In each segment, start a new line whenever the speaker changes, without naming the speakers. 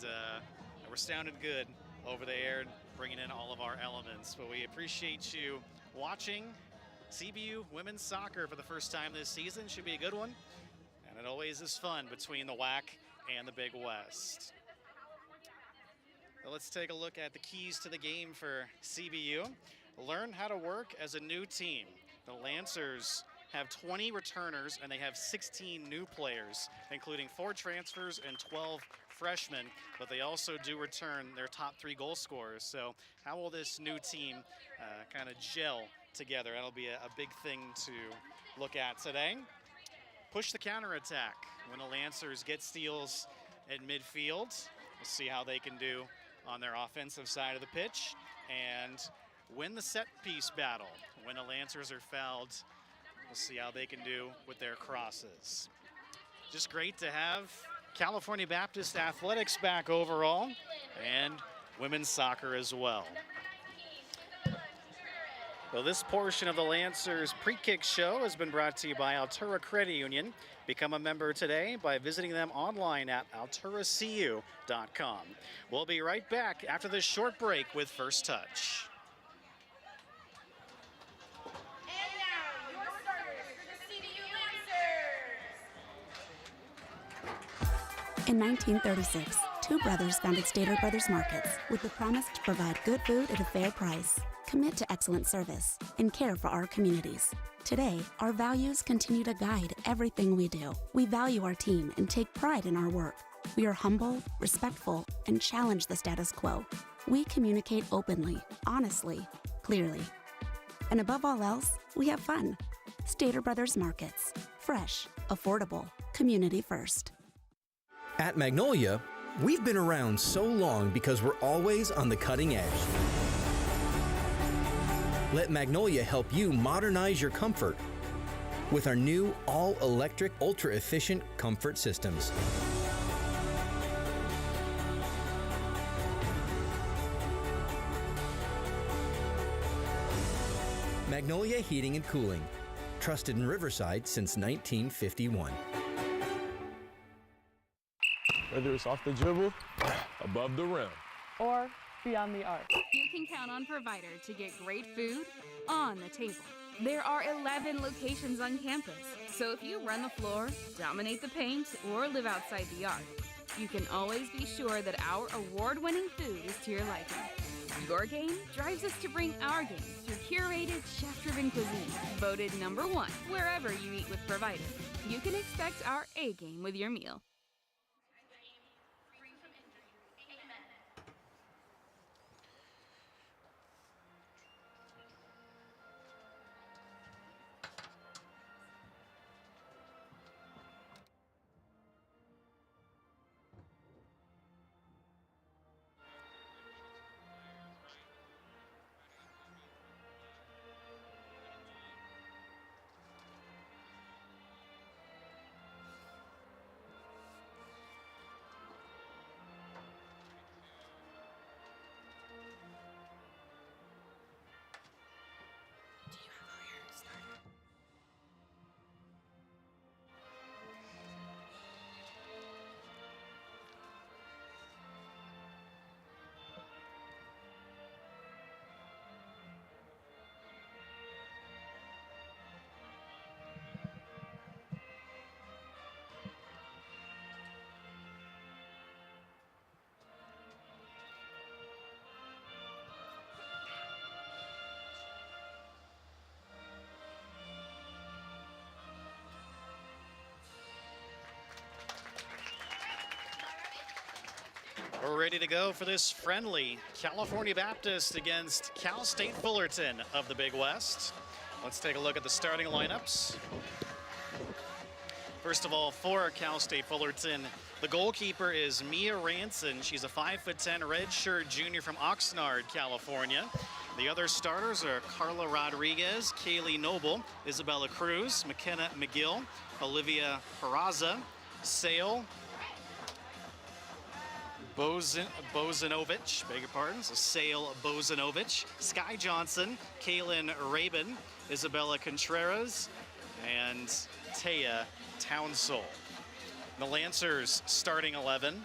and we're sounding good over the air, bringing in all of our elements. But we appreciate you watching CBU women's soccer for the first time this season. Should be a good one, and it always is fun between the WAC and the Big West. So let's take a look at the keys to the game for CBU. Learn how to work as a new team. The Lancers have 20 returners and they have 16 new players, including 4 transfers and 12 freshmen, but they also do return their top 3 goal scorers. So how will this new team kind of gel together? That'll be a big thing to look at today. Push the counterattack. When the Lancers get steals at midfield, we'll see how they can do on their offensive side of the pitch. And win the set piece battle. When the Lancers are fouled, we'll see how they can do with their crosses. Just great to have California Baptist Athletics back overall, and women's soccer as well. So this portion of the Lancers pre-kick show has been brought to you by Altura Credit Union. Become a member today by visiting them online at alturacu.com. We'll be right back after this short break with First Touch.
And now, your starters for the CBU Lancers.
In 1936, 2 brothers founded Stater Brothers Markets with the promise to provide good food at a fair price, commit to excellent service, and care for our communities. Today, our values continue to guide everything we do. We value our team and take pride in our work. We are humble, respectful, and challenge the status quo. We communicate openly, honestly, clearly. And above all else, we have fun. Stater Brothers Markets. Fresh, affordable, community first.
At Magnolia, we've been around so long because we're always on the cutting edge. Let Magnolia help you modernize your comfort with our new all-electric, ultra-efficient comfort systems. Magnolia Heating and Cooling, trusted in Riverside since 1951.
Whether it's off the dribble, above the rim,
or beyond the arc.
You can count on Provider to get great food on the table. There are 11 locations on campus, so if you run the floor, dominate the paint, or live outside the yard, you can always be sure that our award-winning food is to your liking. Your game drives us to bring our game through curated, chef-driven cuisine, voted #1 wherever you eat with Provider. You can expect our A game with your meal.
We're ready to go for this friendly California Baptist against Cal State Fullerton of the Big West. Let's take a look at the starting lineups. First of all, for Cal State Fullerton, the goalkeeper is Mia Ranson. She's a 5'10" redshirt junior from Oxnard, California. The other starters are Carla Rodriguez, Kaylee Noble, Isabella Cruz, McKenna McGill, Olivia Peraza, Sale Bozanovich, beg your pardon, so Sale Bozanovich, Sky Johnson, Kaylin Rabin, Isabella Contreras, and Taya Townsell. The Lancers starting 11.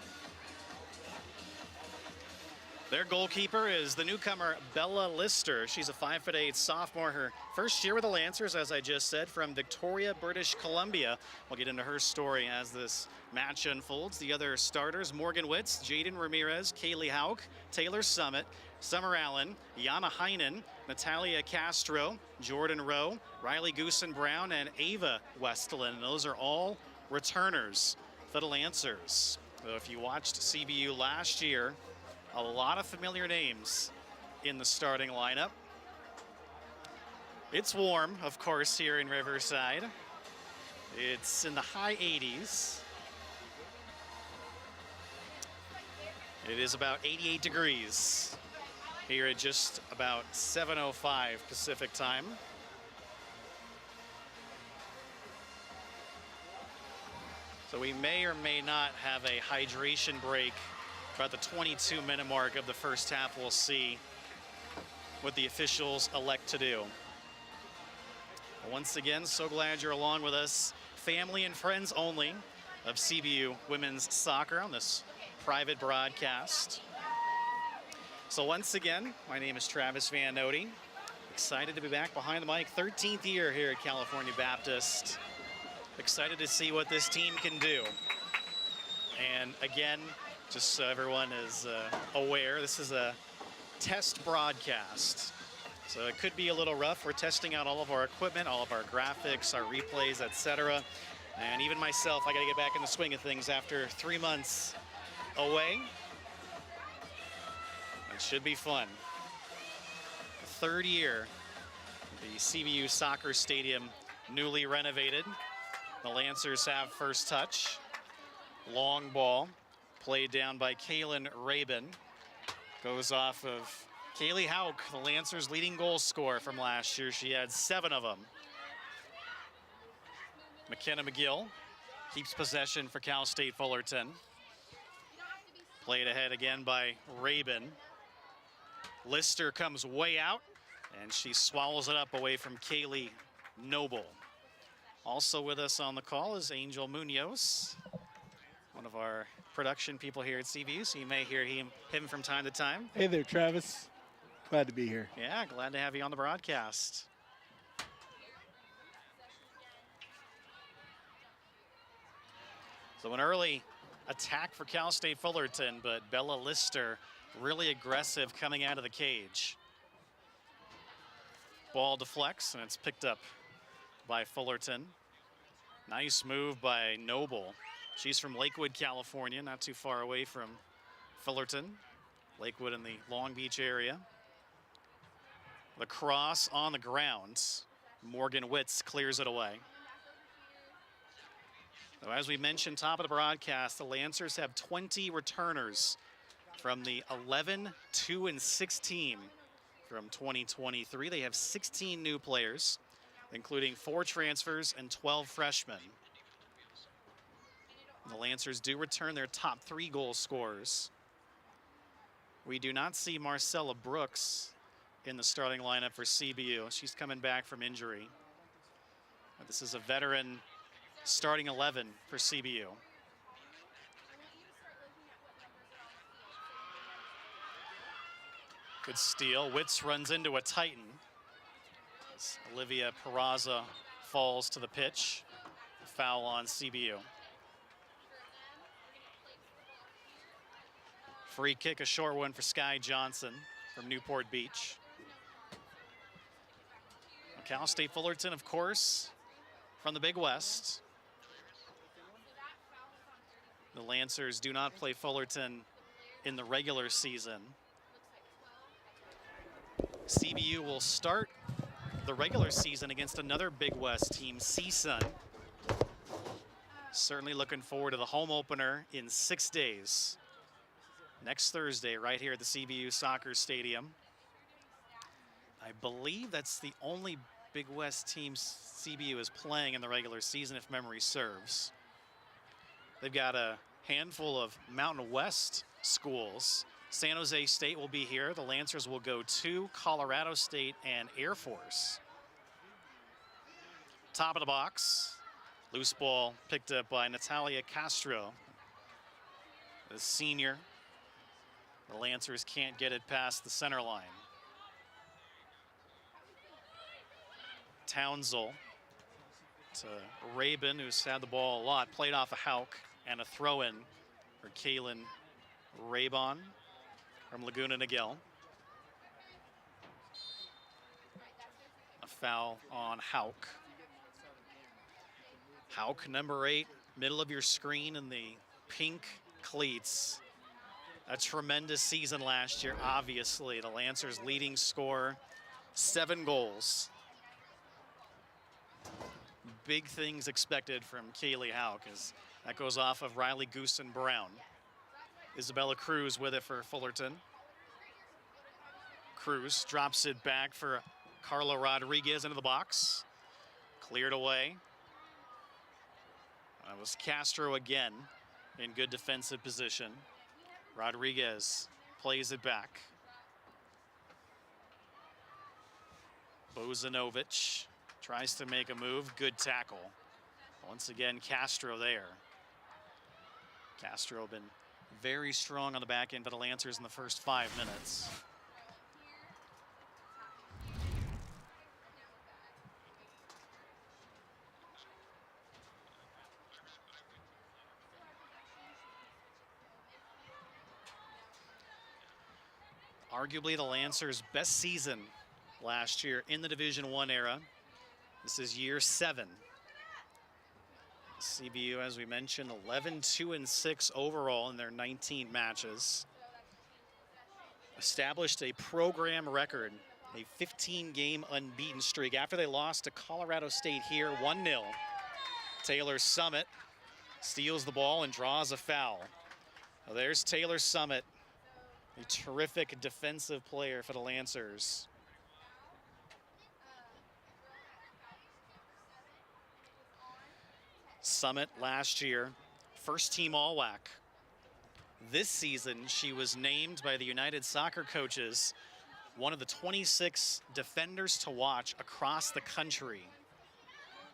Their goalkeeper is the newcomer Bella Lister. She's a 5'8" sophomore. Her first year with the Lancers, as I just said, from Victoria, British Columbia. We'll get into her story as this match unfolds. The other starters, Morgan Witz, Jaden Ramirez, Kaylee Hauk, Taylor Summit, Summer Allen, Yana Heinen, Natalia Castro, Jordan Rowe, Riley Goosen Brown, and Ava Westlin. Those are all returners for the Lancers. So if you watched CBU last year, a lot of familiar names in the starting lineup. It's warm, of course, here in Riverside. It's in the high 80s. It is about 88 degrees here at just about 7:05 Pacific time. So we may or may not have a hydration break about the 22-minute mark of the first half. We'll see what the officials elect to do. Once again, so glad you're along with us. Family and friends only of CBU women's soccer on this private broadcast. So once again, my name is Travis Van Note. Excited to be back behind the mic. 13th year here at California Baptist. Excited to see what this team can do. And again, just so everyone is aware, this is a test broadcast. So it could be a little rough. We're testing out all of our equipment, all of our graphics, our replays, etc. And even myself, I got to get back in the swing of things after 3 months away. It should be fun. The third year, the CBU Soccer Stadium newly renovated. The Lancers have first touch. Long ball. Played down by Kaylin Rabin. Goes off of Kaylee Hauk, the Lancers' leading goal scorer from last year. She had 7 of them. McKenna McGill keeps possession for Cal State Fullerton. Played ahead again by Rabin. Lister comes way out, and she swallows it up away from Kaylee Noble. Also with us on the call is Angel Munoz, one of our production people here at CBU, so you may hear him from time to time.
Hey there, Travis. Glad to be here.
Yeah, glad to have you on the broadcast. So an early attack for Cal State Fullerton, but Bella Lister really aggressive coming out of the cage. Ball deflects, and it's picked up by Fullerton. Nice move by Noble. She's from Lakewood, California, not too far away from Fullerton. Lakewood in the Long Beach area. The cross on the ground. Morgan Witz clears it away. So as we mentioned, top of the broadcast, the Lancers have 20 returners from the 11-2-6 team from 2023. They have 16 new players, including 4 transfers and 12 freshmen. The Lancers do return their top 3 goal scorers. We do not see Marcella Brooks in the starting lineup for CBU. She's coming back from injury. But this is a veteran starting 11 for CBU. Good steal. Witz runs into a Titan. As Olivia Peraza falls to the pitch. Foul on CBU. Free kick, a short one for Sky Johnson from Newport Beach. Cal State Fullerton, of course, from the Big West. The Lancers do not play Fullerton in the regular season. CBU will start the regular season against another Big West team, CSUN. Certainly looking forward to the home opener in 6 days. Next Thursday, right here at the CBU Soccer Stadium. I believe that's the only Big West team CBU is playing in the regular season, if memory serves. They've got a handful of Mountain West schools. San Jose State will be here. The Lancers will go to Colorado State and Air Force. Top of the box. Loose ball picked up by Natalia Castro, the senior. The Lancers can't get it past the center line. Townsell to Rabin, who's had the ball a lot, played off a Hauk, and a throw-in for Kaylin Rabon from Laguna Niguel. A foul on Hauk. Hauk, number 8, middle of your screen in the pink cleats. A tremendous season last year, obviously. The Lancers' leading scorer, 7 goals. Big things expected from Kaylee Hauk, as that goes off of Riley Goosen Brown. Isabella Cruz with it for Fullerton. Cruz drops it back for Carla Rodriguez into the box. Cleared away. That was Castro again in good defensive position. Rodriguez plays it back. Bozanovic tries to make a move. Good tackle. Once again, Castro there. Castro been very strong on the back end for the Lancers in the first 5 minutes. Arguably the Lancers' best season last year in the Division I era. This is year 7. CBU, as we mentioned, 11-2-6 overall in their 19 matches. Established a program record, a 15-game unbeaten streak after they lost to Colorado State here, 1-0. Taylor Summit steals the ball and draws a foul. Well, there's Taylor Summit, a terrific defensive player for the Lancers. Summit last year, first team All-WAC. This season, she was named by the United Soccer coaches one of the 26 defenders to watch across the country.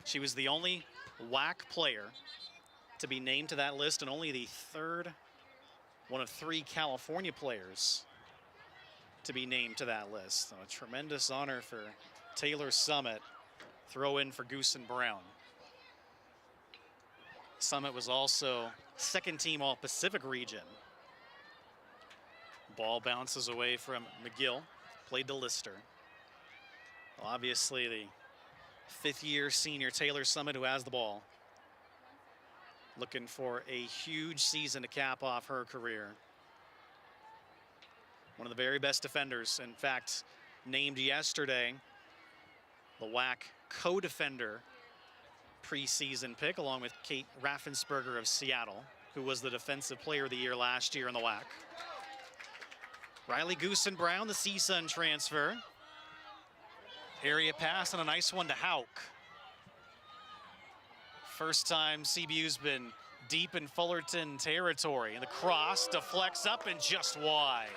She was the only WAC player to be named to that list, and only the third one of 3 California players to be named to that list. So a tremendous honor for Taylor Summit. Throw in for Goosen Brown. Summit was also second team All-Pacific region. Ball bounces away from McGill, played to Lister. Well, obviously the 5th-year senior Taylor Summit, who has the ball, looking for a huge season to cap off her career. One of the very best defenders, in fact, named yesterday the WAC co-defender preseason pick, along with Kate Raffensperger of Seattle, who was the Defensive Player of the Year last year in the WAC. Riley Goosen Brown, the CSUN transfer. Area pass and a nice one to Hauk. First time CBU's been deep in Fullerton territory, and the cross deflects up and just wide.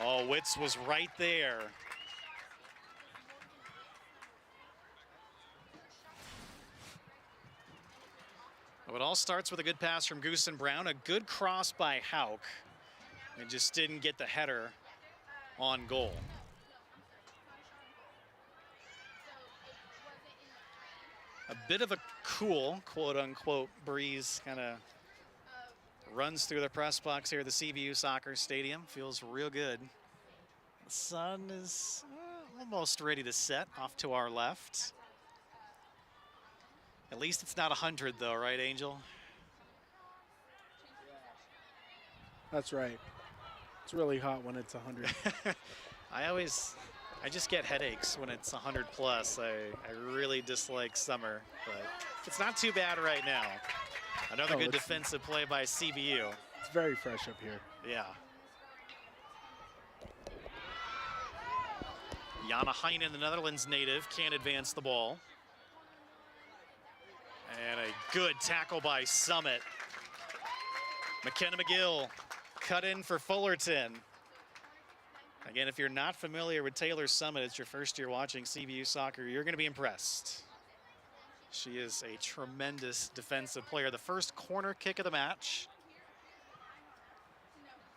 Oh, Witz was right there. It all starts with a good pass from Goosen Brown, a good cross by Hauk. It just didn't get the header on goal. A bit of a cool, quote-unquote, breeze kind of runs through the press box here at the CBU Soccer Stadium. Feels real good. The sun is almost ready to set off to our left. At least it's not 100 though, right, Angel?
That's right. It's really hot when it's 100.
I just get headaches when it's 100 plus. I really dislike summer, but it's not too bad right now. Another good defensive play by CBU.
It's very fresh up here.
Yeah. Jana Heinen, the Netherlands native, can't advance the ball. And a good tackle by Summit. McKenna McGill cut in for Fullerton. Again, if you're not familiar with Taylor Summit, it's your first year watching CBU soccer, you're going to be impressed. She is a tremendous defensive player. The first corner kick of the match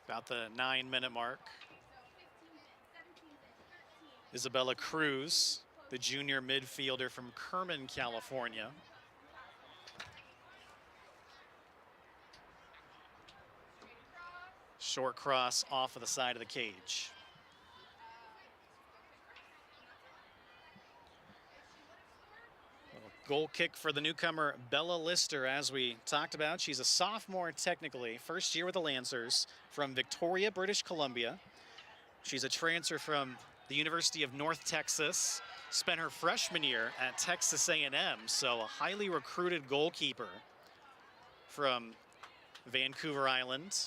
About the 9-minute mark. Isabella Cruz, the junior midfielder from Kerman, California. Short cross off of the side of the cage. Goal kick for the newcomer, Bella Lister, as we talked about. She's a sophomore technically, first year with the Lancers from Victoria, British Columbia. She's a transfer from the University of North Texas, spent her freshman year at Texas A&M, so a highly recruited goalkeeper from Vancouver Island.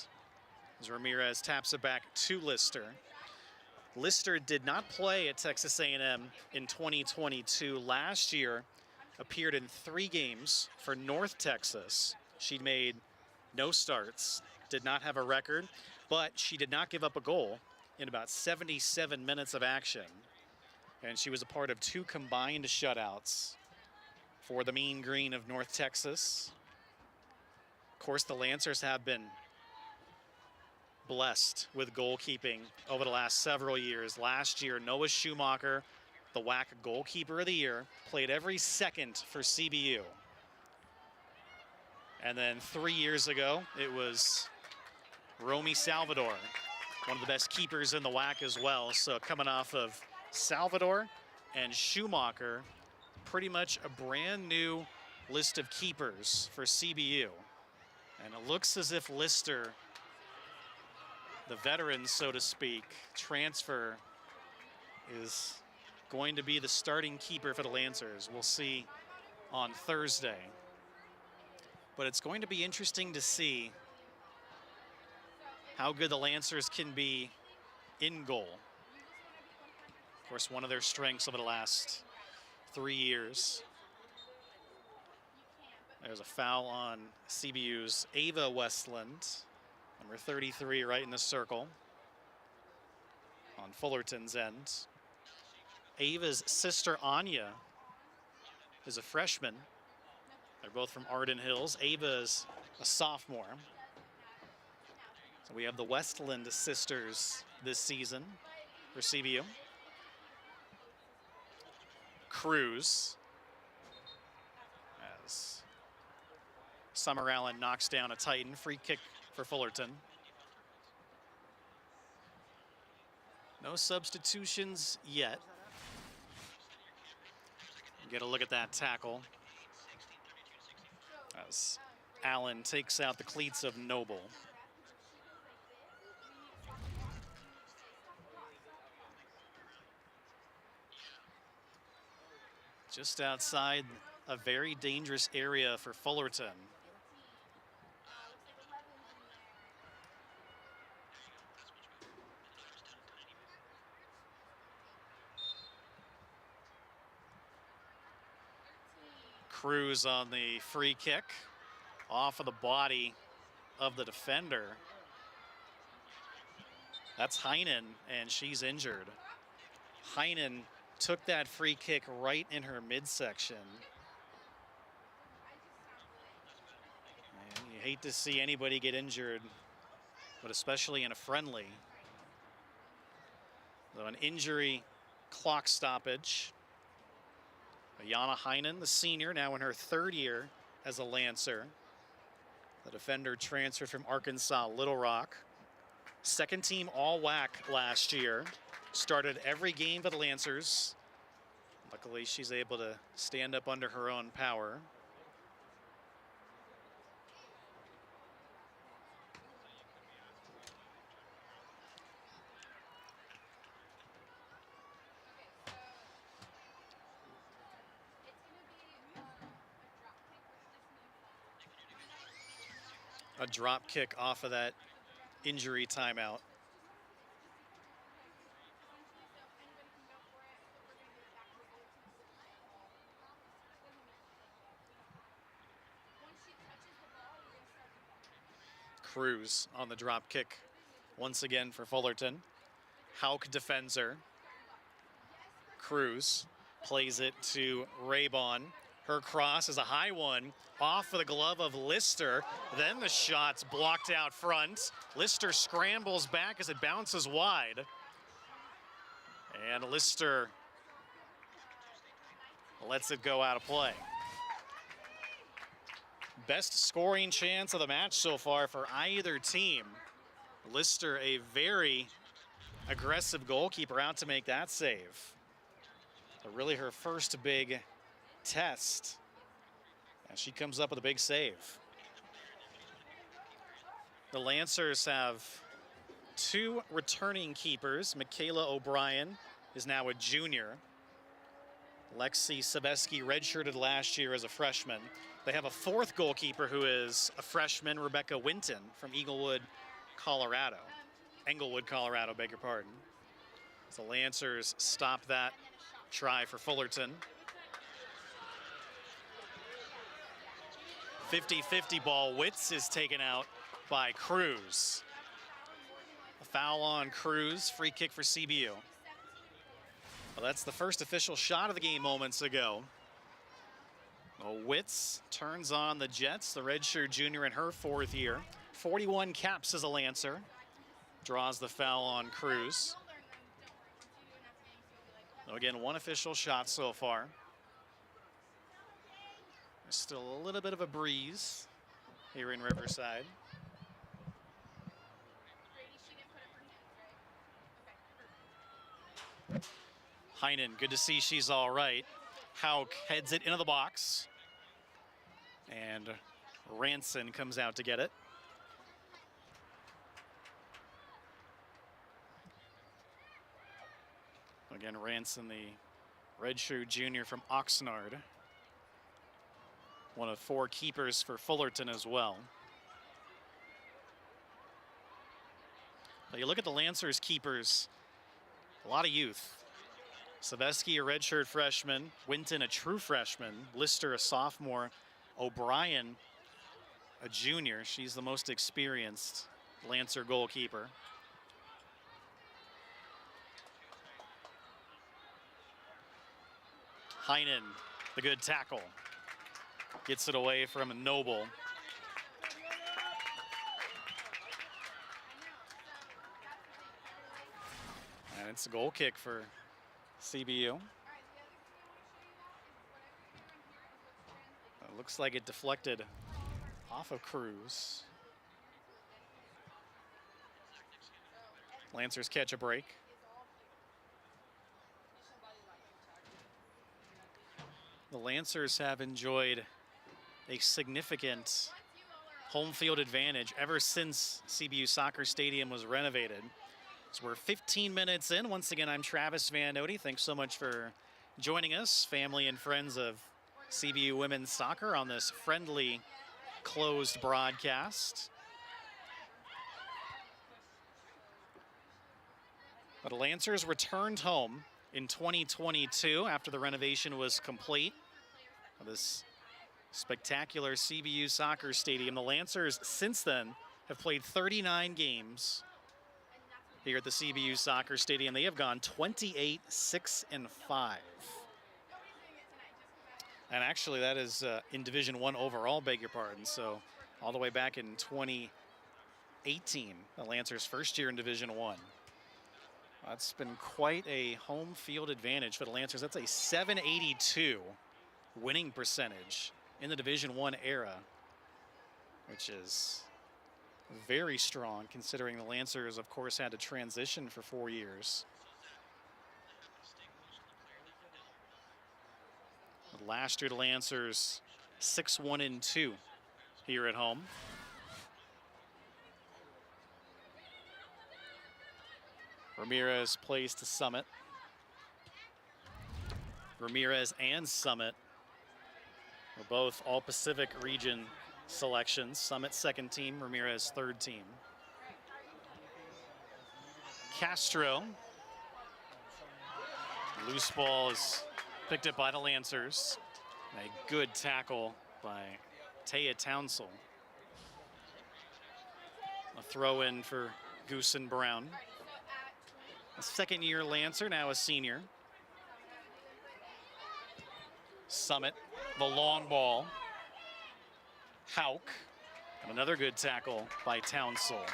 As Ramirez taps it back to Lister. Lister did not play at Texas A&M in 2022. Last year, appeared in 3 games for North Texas. She made no starts, did not have a record, but she did not give up a goal in about 77 minutes of action. And she was a part of 2 combined shutouts for the Mean Green of North Texas. Of course, the Lancers have been blessed with goalkeeping over the last several years. Last year, Noah Schumacher, the WAC goalkeeper of the year, played every second for CBU. And then 3 years ago, it was Romy Salvador, one of the best keepers in the WAC as well. So coming off of Salvador and Schumacher, pretty much a brand new list of keepers for CBU. And it looks as if Lister, the veteran, so to speak, transfer, is going to be the starting keeper for the Lancers. We'll see on Thursday. But it's going to be interesting to see how good the Lancers can be in goal. Of course, one of their strengths over the last 3 years. There's a foul on CBU's Ava Westland, number 33, right in the circle on Fullerton's end. Ava's sister Anya is a freshman. They're both from Arden Hills. Ava is a sophomore. So we have the Westland sisters this season for CBU. Cruz, as Summer Allen knocks down a Titan. Free kick for Fullerton. No substitutions yet. Get a look at that tackle as Allen takes out the cleats of Noble. Just outside a very dangerous area for Fullerton. Cruz on the free kick, off of the body of the defender. That's Heinen, and she's injured. Heinen took that free kick right in her midsection. And you hate to see anybody get injured, but especially in a friendly. So an injury clock stoppage. Ayana Heinen, the senior, now in her 3rd year as a Lancer. The defender transferred from Arkansas Little Rock. 2nd team All-WAC last year. Started every game for the Lancers. Luckily, she's able to stand up under her own power. A drop kick off of that injury timeout. Cruz on the drop kick once again for Fullerton. Hauk defends her. Cruz plays it to Raybon. Her cross is a high one, off of the glove of Lister. Then the shot's blocked out front. Lister scrambles back as it bounces wide. And Lister lets it go out of play. Best scoring chance of the match so far for either team. Lister, a very aggressive goalkeeper, out to make that save. But really her first big test. And she comes up with a big save. The Lancers have 2 returning keepers. Michaela O'Brien is now a junior. Lexi Sabeski redshirted last year as a freshman. They have a 4th goalkeeper who is a freshman, Rebecca Winton from Englewood, Colorado, beg your pardon. So Lancers stop that try for Fullerton. 50-50 ball. Witz is taken out by Cruz. A foul on Cruz, free kick for CBU. Well, that's the first official shot of the game moments ago. Well, Witz turns on the Jets, the redshirt junior in her 4th year. 41 caps as a Lancer. Draws the foul on Cruz. So again, 1 official shot so far. There's still a little bit of a breeze here in Riverside. Heinen, good to see she's all right. Hauk heads it into the box. And Ranson comes out to get it. Again, Ranson, the redshirt junior from Oxnard. One of 4 keepers for Fullerton as well. But you look at the Lancers keepers, a lot of youth. Saveski, a redshirt freshman. Winton, a true freshman. Lister, a sophomore. O'Brien, a junior. She's the most experienced Lancer goalkeeper. Heinen, the good tackle. Gets it away from Noble. And it's a goal kick for CBU. It looks like it deflected off of Cruz. Lancers catch a break. The Lancers have enjoyed a significant home field advantage ever since CBU Soccer Stadium was renovated. So we're 15 minutes in. Once again, I'm Travis Van Nody. Thanks so much for joining us, family and friends of CBU women's soccer, on this friendly closed broadcast. But the Lancers returned home in 2022 after the renovation was complete. This spectacular CBU soccer stadium. The Lancers since then have played 39 games here at the CBU soccer stadium. They have gone 28-6-5. And actually that is in Division I overall, beg your pardon. So all the way back in 2018, the Lancers' first year in Division I. That's been quite a home field advantage for the Lancers. That's a 782 winning percentage in the Division I era, which is very strong considering the Lancers, of course, had to transition for 4 years. Last year, the Lancers 6-1-2 here at home. Ramirez plays to Summit. Ramirez and Summit are both All-Pacific region selections. Summit second team, Ramirez third team. Castro. Loose ball is picked up by the Lancers. A good tackle by Taya Townsell. A throw in for Goosen Brown. A second-year Lancer, now a senior. Summit The long ball. Hauk. And another good tackle by Townsell.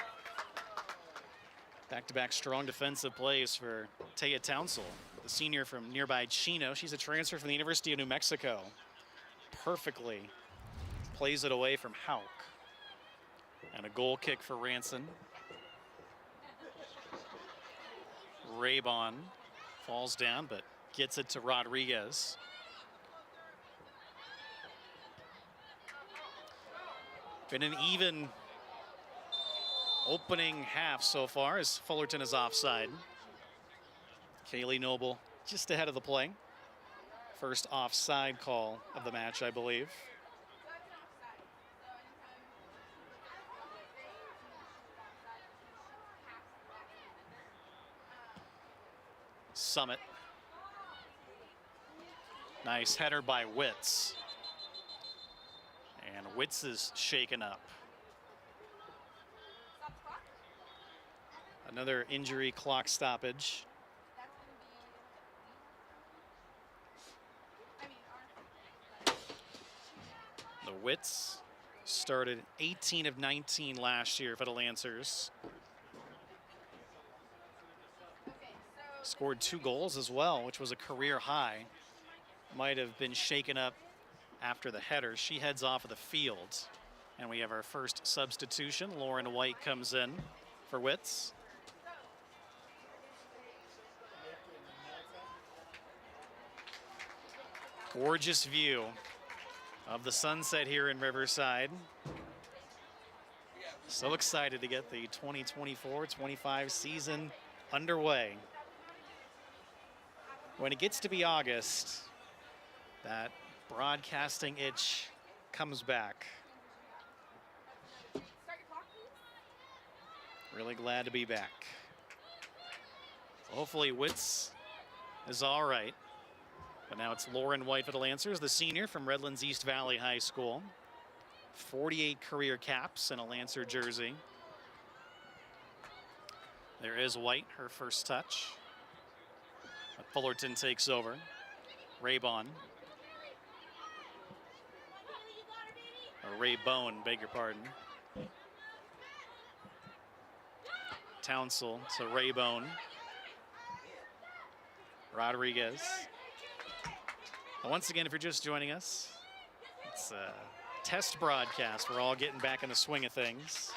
Back-to-back strong defensive plays for Taya Townsell, the senior from nearby Chino. She's a transfer from the University of New Mexico. Perfectly plays it away from Hauk. And a goal kick for Ranson. Raybon falls down, but gets it to Rodriguez. Been an even opening half so far as Fullerton is offside. Kaylee Noble just ahead of the play. First offside call of the match, I believe. Summit. Nice header by Witz. And Witz is shaken up. Another injury clock stoppage. The Witz started 18 of 19 last year for the Lancers. Scored 2 goals as well, which was a career high. Might have been shaken up after the header. She heads off of the field. And we have our first substitution. Lauren White comes in for Witz. Gorgeous view of the sunset here in Riverside. So excited to get the 2024-25 season underway. When it gets to be August, that broadcasting itch comes back. Really glad to be back. Hopefully Witz is all right. But now it's Lauren White for the Lancers, the senior from Redlands East Valley High School. 48 career caps in a Lancer jersey. There is White, her first touch. But Fullerton takes over. Raybon. Or Raybone, beg your pardon. Townsell to Raybone. Rodriguez. Once again, if you're just joining us, it's a test broadcast. We're all getting back in the swing of things.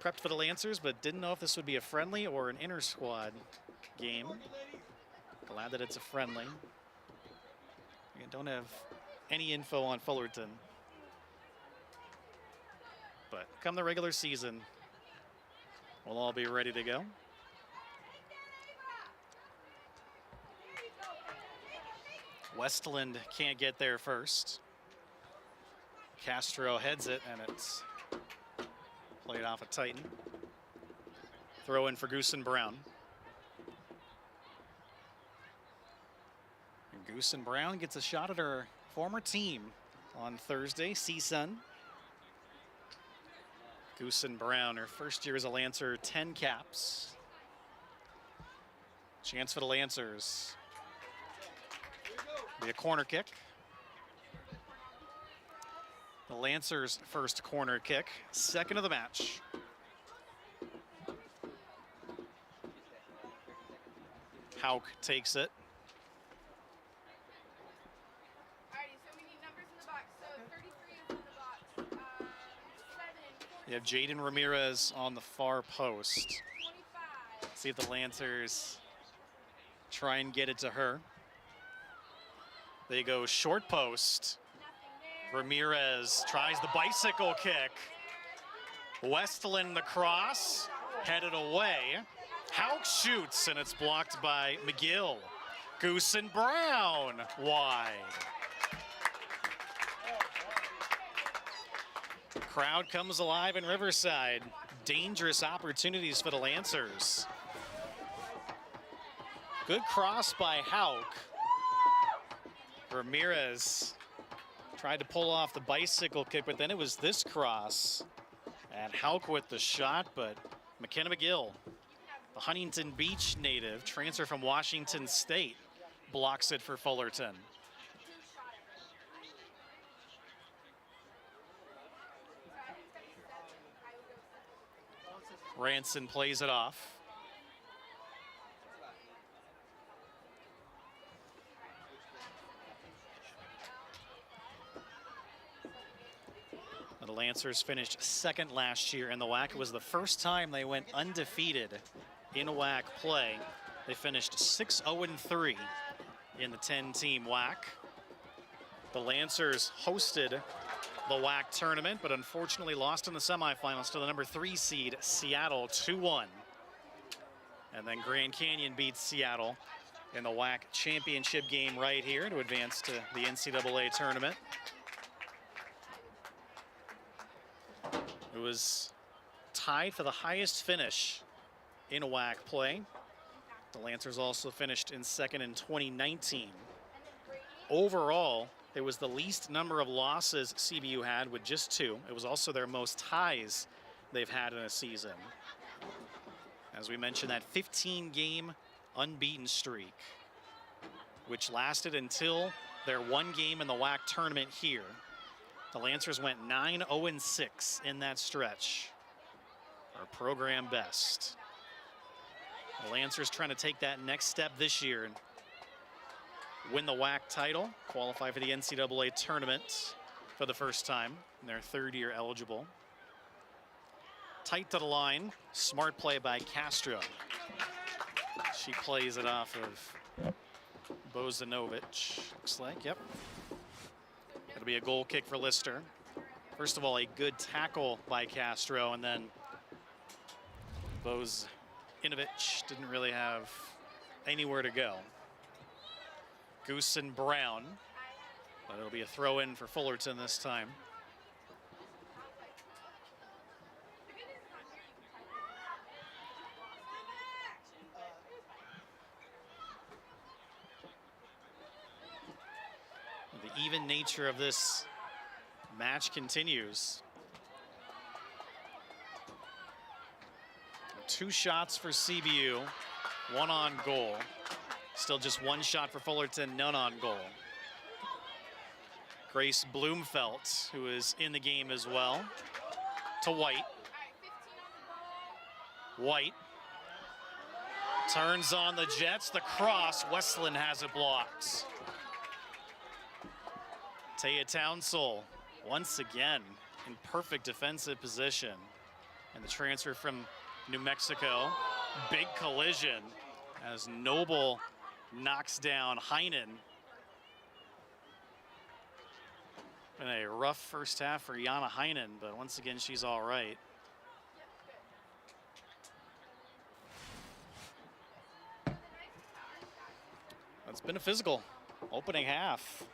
Prepped for the Lancers, but didn't know if this would be a friendly or an inter-squad game. Glad that it's a friendly. We don't have any info on Fullerton. But come the regular season, we'll all be ready to go. Westland can't get there first. Castro heads it, and it's played off a Titan. Throw in for Goose and Brown. And Goose and Brown gets a shot at her former team on Thursday, CSUN. Goose and Brown, her first year as a Lancer, 10 caps. Chance for the Lancers. Be a corner kick. The Lancers' first corner kick, second of the match. Hauk takes it.
Alrighty, so we need numbers in the box. So 33 is in the box. 7.
You have Jaden Ramirez on the far post.
25.
See if the Lancers try and get it to her. They go short post. Ramirez tries the bicycle kick. Westland the cross, headed away. Hauk shoots, and it's blocked by McGill. Goose and Brown wide. Crowd comes alive in Riverside. Dangerous opportunities for the Lancers. Good cross by Hauk. Ramirez tried to pull off the bicycle kick, but then it was this cross. And Hauk with the shot, but McKenna McGill, the Huntington Beach native, transfer from Washington State, blocks it for Fullerton. Ranson plays it off. The Lancers finished second last year in the WAC. It was the first time they went undefeated in WAC play. They finished 6-0-3 in the 10-team WAC. The Lancers hosted the WAC tournament, but unfortunately lost in the semifinals to the number 3 seed, Seattle, 2-1. And then Grand Canyon beats Seattle in the WAC championship game right here to advance to the NCAA tournament. It was tied for the highest finish in WAC play. The Lancers also finished in second in 2019. Overall, it was the least number of losses CBU had with just 2. It was also their most ties they've had in a season. As we mentioned, that 15-game unbeaten streak, which lasted until their 1 game in the WAC tournament here. The Lancers went 9-0-6 in that stretch. Our program best. The Lancers trying to take that next step this year and win the WAC title, qualify for the NCAA tournament for the first time in their 3rd year eligible. Tight to the line, smart play by Castro. She plays it off of Bozanovic, looks like, yep. It'll be a goal kick for Lister. First of all, a good tackle by Castro, and then Bozanovic didn't really have anywhere to go. Goose and Brown, but it'll be a throw in for Fullerton this time. The even nature of this match continues. 2 shots for CBU, 1 on goal. Still just 1 shot for Fullerton, none on goal. Grace Bloomfelt, who is in the game as well, to White. White turns on the Jets, the cross, Westland has it blocked. Taya Townsell, once again, in perfect defensive position. And the transfer from New Mexico, big collision as Noble knocks down Heinen. Been a rough first half for Jana Heinen, but once again, she's all right. It's been a physical opening half.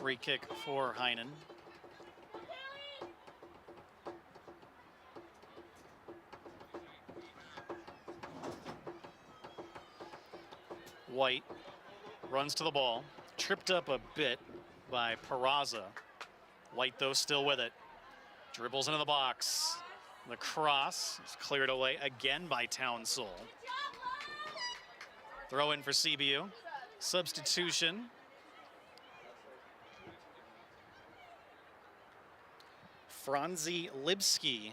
Free kick for Heinen. White runs to the ball, tripped up a bit by Peraza. White, though, still with it. Dribbles into the box. The cross is cleared away again by Townsell. Throw in for CBU. Substitution. Franzi Libski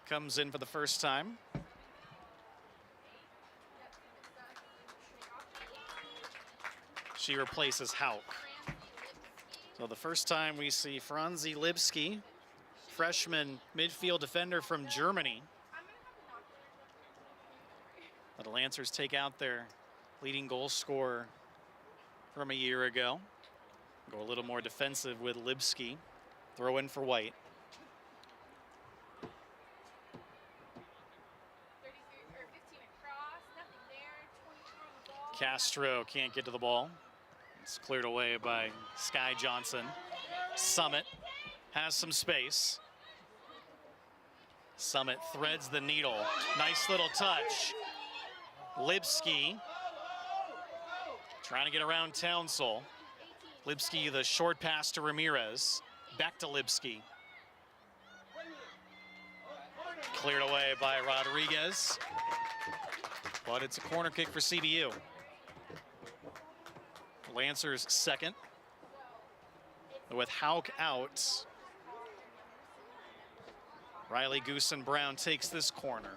comes in for the first time. She replaces Hauk. So the first time we see Franzi Libski, freshman midfield defender from Germany. The Lancers take out their leading goal scorer from a year ago. Go a little more defensive with Libski. Throw in for White. Castro can't get to the ball. It's cleared away by Sky Johnson. Summit has some space. Summit threads the needle. Nice little touch. Libski trying to get around Townsell. Libski, the short pass to Ramirez. Back to Libski. Cleared away by Rodriguez. But it's a corner kick for CBU. Lancers second. With Hauk out, Riley Goosen Brown takes this corner.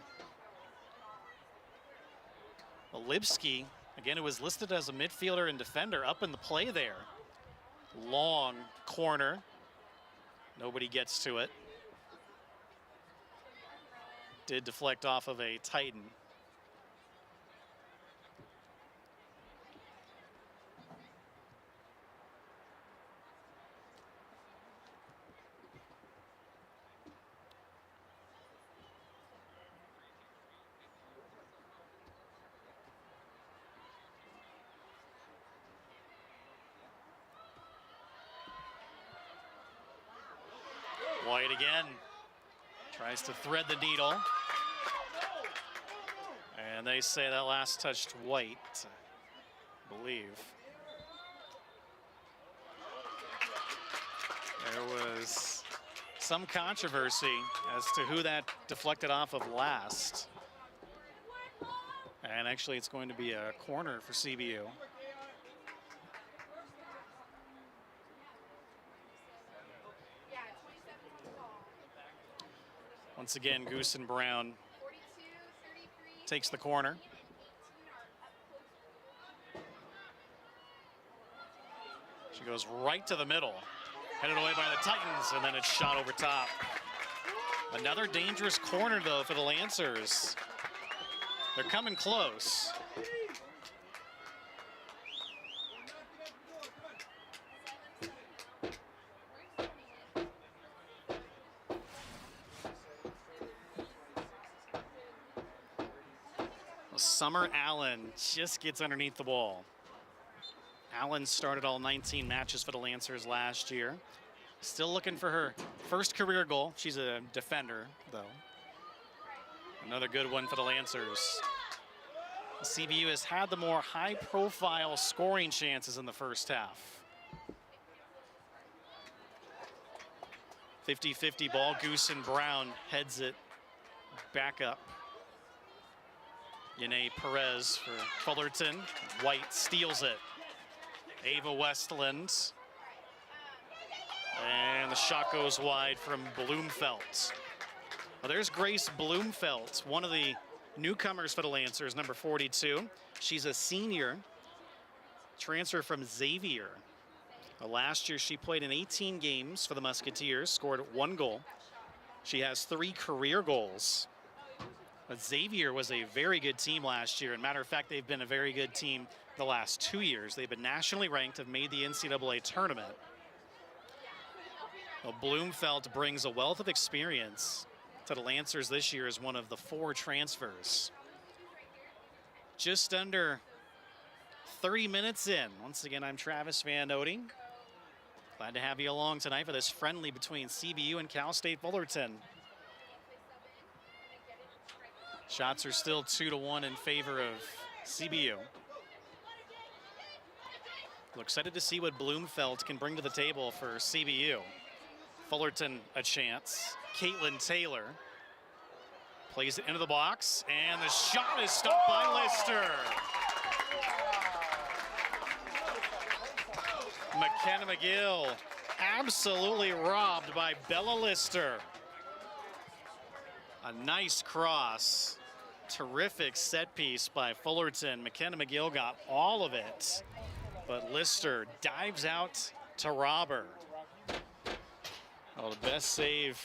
Lipsky, again, who was listed as a midfielder and defender, up in the play there. Long corner. Nobody gets to it. Did deflect off of a Titan. White again, tries to thread the needle. And they say that last touched White, I believe. There was some controversy as to who that deflected off of last. And actually it's going to be a corner for CBU. Once again, Goosen Brown takes the corner. She goes right to the middle, headed away by the Titans, and then it's shot over top. Another dangerous corner, though, for the Lancers. They're coming close. Summer Allen just gets underneath the ball. Allen started all 19 matches for the Lancers last year. Still looking for her first career goal. She's a defender, though. Another good one for the Lancers. CBU has had the more high-profile scoring chances in the first half. 50-50 ball. Goosen Brown heads it back up. Yane Perez for Fullerton. White steals it. Ava Westland. And the shot goes wide from Bloomfelt. Well, there's Grace Bloomfelt, one of the newcomers for the Lancers, number 42. She's a senior, transfer from Xavier. Last year she played in 18 games for the Musketeers, scored 1 goal. She has 3 career goals. But Xavier was a very good team last year. And matter of fact, they've been a very good team the last 2 years. They've been nationally ranked, have made the NCAA tournament. Well, Bloomfelt brings a wealth of experience to the Lancers this year as one of the 4 transfers. Just under 30 minutes in. Once again, I'm Travis Van Oting. Glad to have you along tonight for this friendly between CBU and Cal State Fullerton. Shots are still 2-1 in favor of CBU. We're excited to see what Bloomfelt can bring to the table for CBU. Fullerton a chance. Caitlin Taylor plays it into the box, and the shot is stopped by Lister. McKenna McGill absolutely robbed by Bella Lister. A nice cross. Terrific set piece by Fullerton. McKenna McGill got all of it, but Lister dives out to rob her. Oh, the best save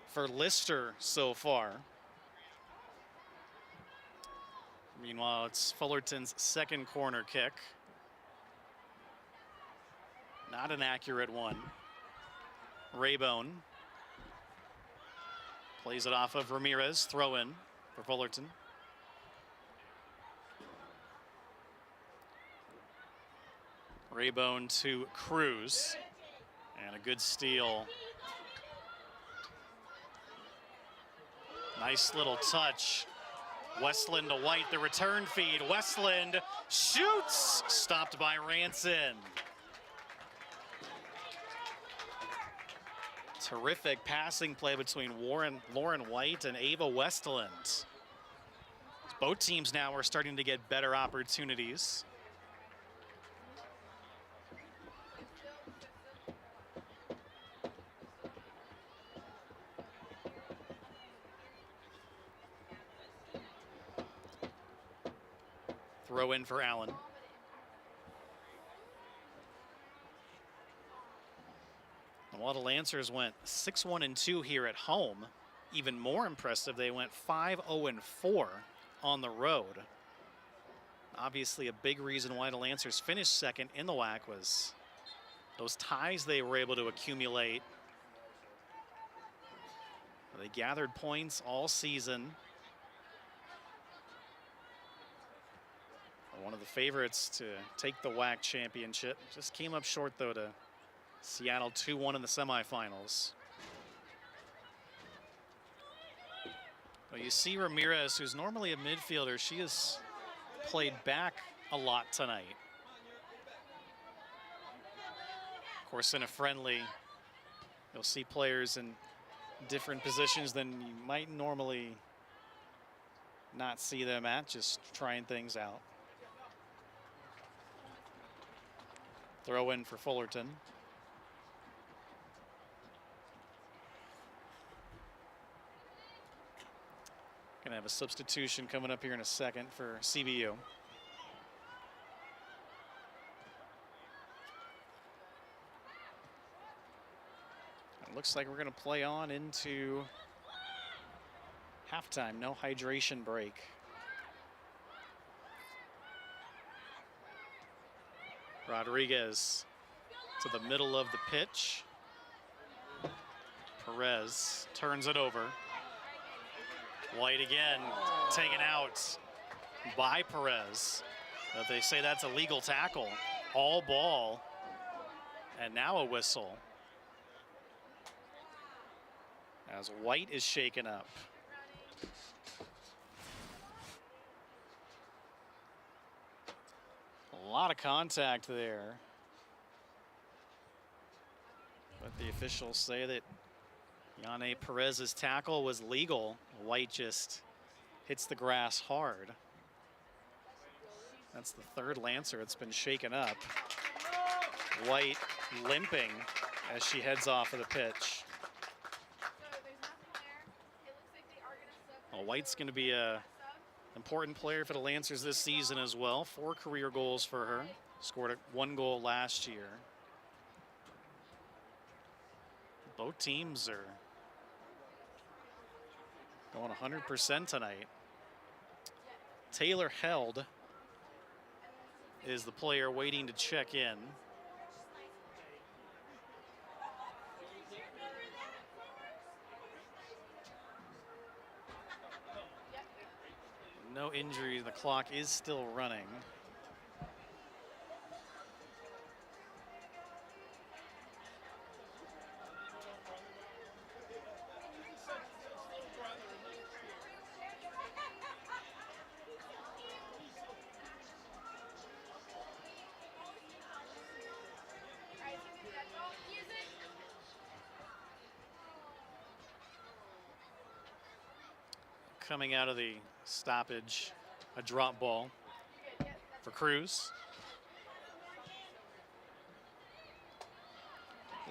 for Lister so far. Meanwhile, it's Fullerton's second corner kick. Not an accurate one. Raybone plays it off of Ramirez, throw in for Fullerton. Raybone to Cruz, and a good steal. Nice little touch. Westland to White, the return feed. Westland shoots, stopped by Ranson. Terrific passing play between Lauren White and Ava Westerland. Both teams now are starting to get better opportunities. Throw in for Allen. And while the Lancers went 6-1-2 here at home, even more impressive, they went 5-0-4 on the road. Obviously, a big reason why the Lancers finished second in the WAC was those ties they were able to accumulate. They gathered points all season. One of the favorites to take the WAC championship. Just came up short, though, to Seattle 2-1 in the semifinals. Well, you see Ramirez, who's normally a midfielder. She has played back a lot tonight. Of course, in a friendly, you'll see players in different positions than you might normally not see them at, just trying things out. Throw in for Fullerton. Gonna have a substitution coming up here in a second for CBU. It looks like we're gonna play on into halftime, no hydration break. Rodriguez to the middle of the pitch. Perez turns it over. White again, taken out by Perez. But they say that's a legal tackle. All ball, and now a whistle. As White is shaken up. A lot of contact there. But the officials say that Yane Perez's tackle was legal. White just hits the grass hard. That's the third Lancer that's been shaken up. White limping as she heads off of the pitch. Well, White's going to be a important player for the Lancers this season as well. 4 career goals for her. Scored 1 goal last year. Both teams are going 100% tonight. Taylor Held is the player waiting to check in. No injury, the clock is still running. Coming out of the stoppage, a drop ball for Cruz.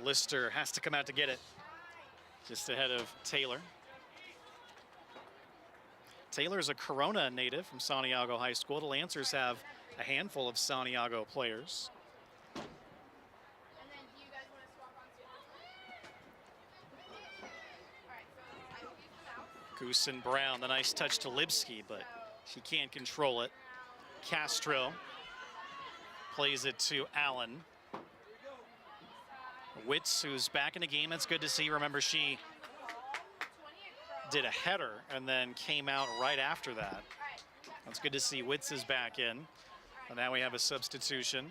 Lister has to come out to get it, just ahead of Taylor. Taylor's a Corona native from Santiago High School. The Lancers have a handful of Santiago players. Goose and Brown, the nice touch to Lipsky, but she can't control it. Castro plays it to Allen. Witz, who's back in the game, that's good to see. Remember, she did a header and then came out right after that. That's good to see. Witz is back in. And now we have a substitution.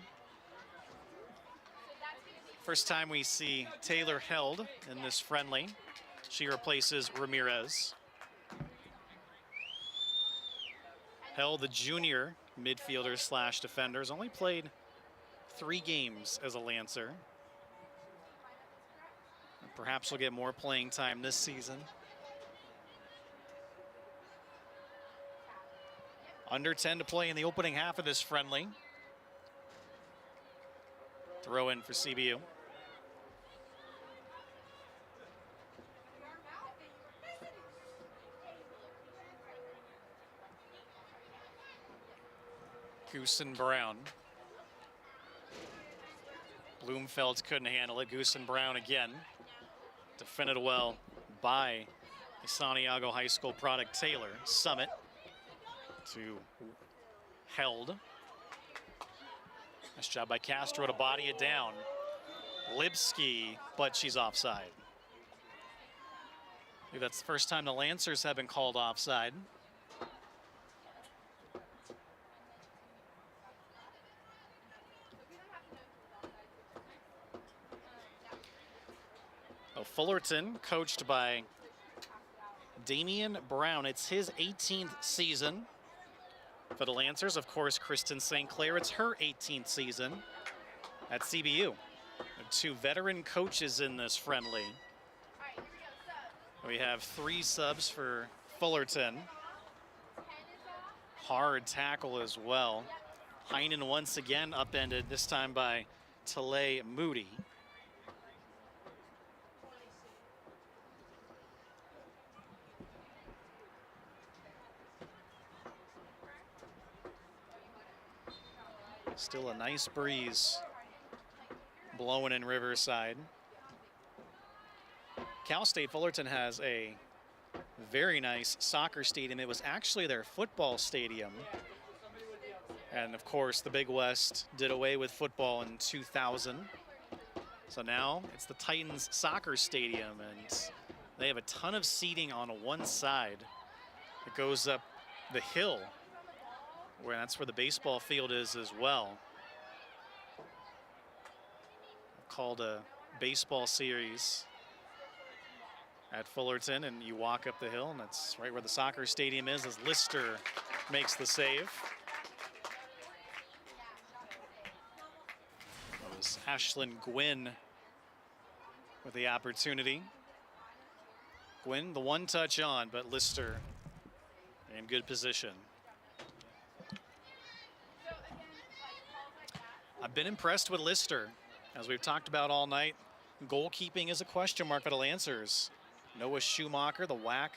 First time we see Taylor Held in this friendly. She replaces Ramirez. Held, the junior midfielder slash defender, has only played 3 games as a Lancer. Perhaps will get more playing time this season. Under 10 to play in the opening half of this friendly. Throw in for CBU. Goose and Brown. Bloomfeld couldn't handle it. Goose and Brown again. Defended well by the Santiago High School product Taylor. Summit to held. Nice job by Castro to body it down. Lipsky, but she's offside. I think that's the first time the Lancers have been called offside. Fullerton, coached by Damian Brown. It's his 18th season for the Lancers. Of course, Kristen St. Clair, it's her 18th season at CBU. Two veteran coaches in this friendly. We have 3 subs for Fullerton. Hard tackle as well. Heinen once again upended, this time by Talay Moody. Still a nice breeze blowing in Riverside. Cal State Fullerton has a very nice soccer stadium. It was actually their football stadium. And of course, the Big West did away with football in 2000. So now it's the Titans soccer stadium, and they have a ton of seating on one side. It goes up the hill, where that's where the baseball field is as well. Called a baseball series at Fullerton, and you walk up the hill, and that's right where the soccer stadium is as Lister makes the save. That was Ashlyn Gwynn with the opportunity. Gwynn, the one touch on, but Lister in good position. I've been impressed with Lister. As we've talked about all night, goalkeeping is a question mark for the Lancers. Noah Schumacher, the WAC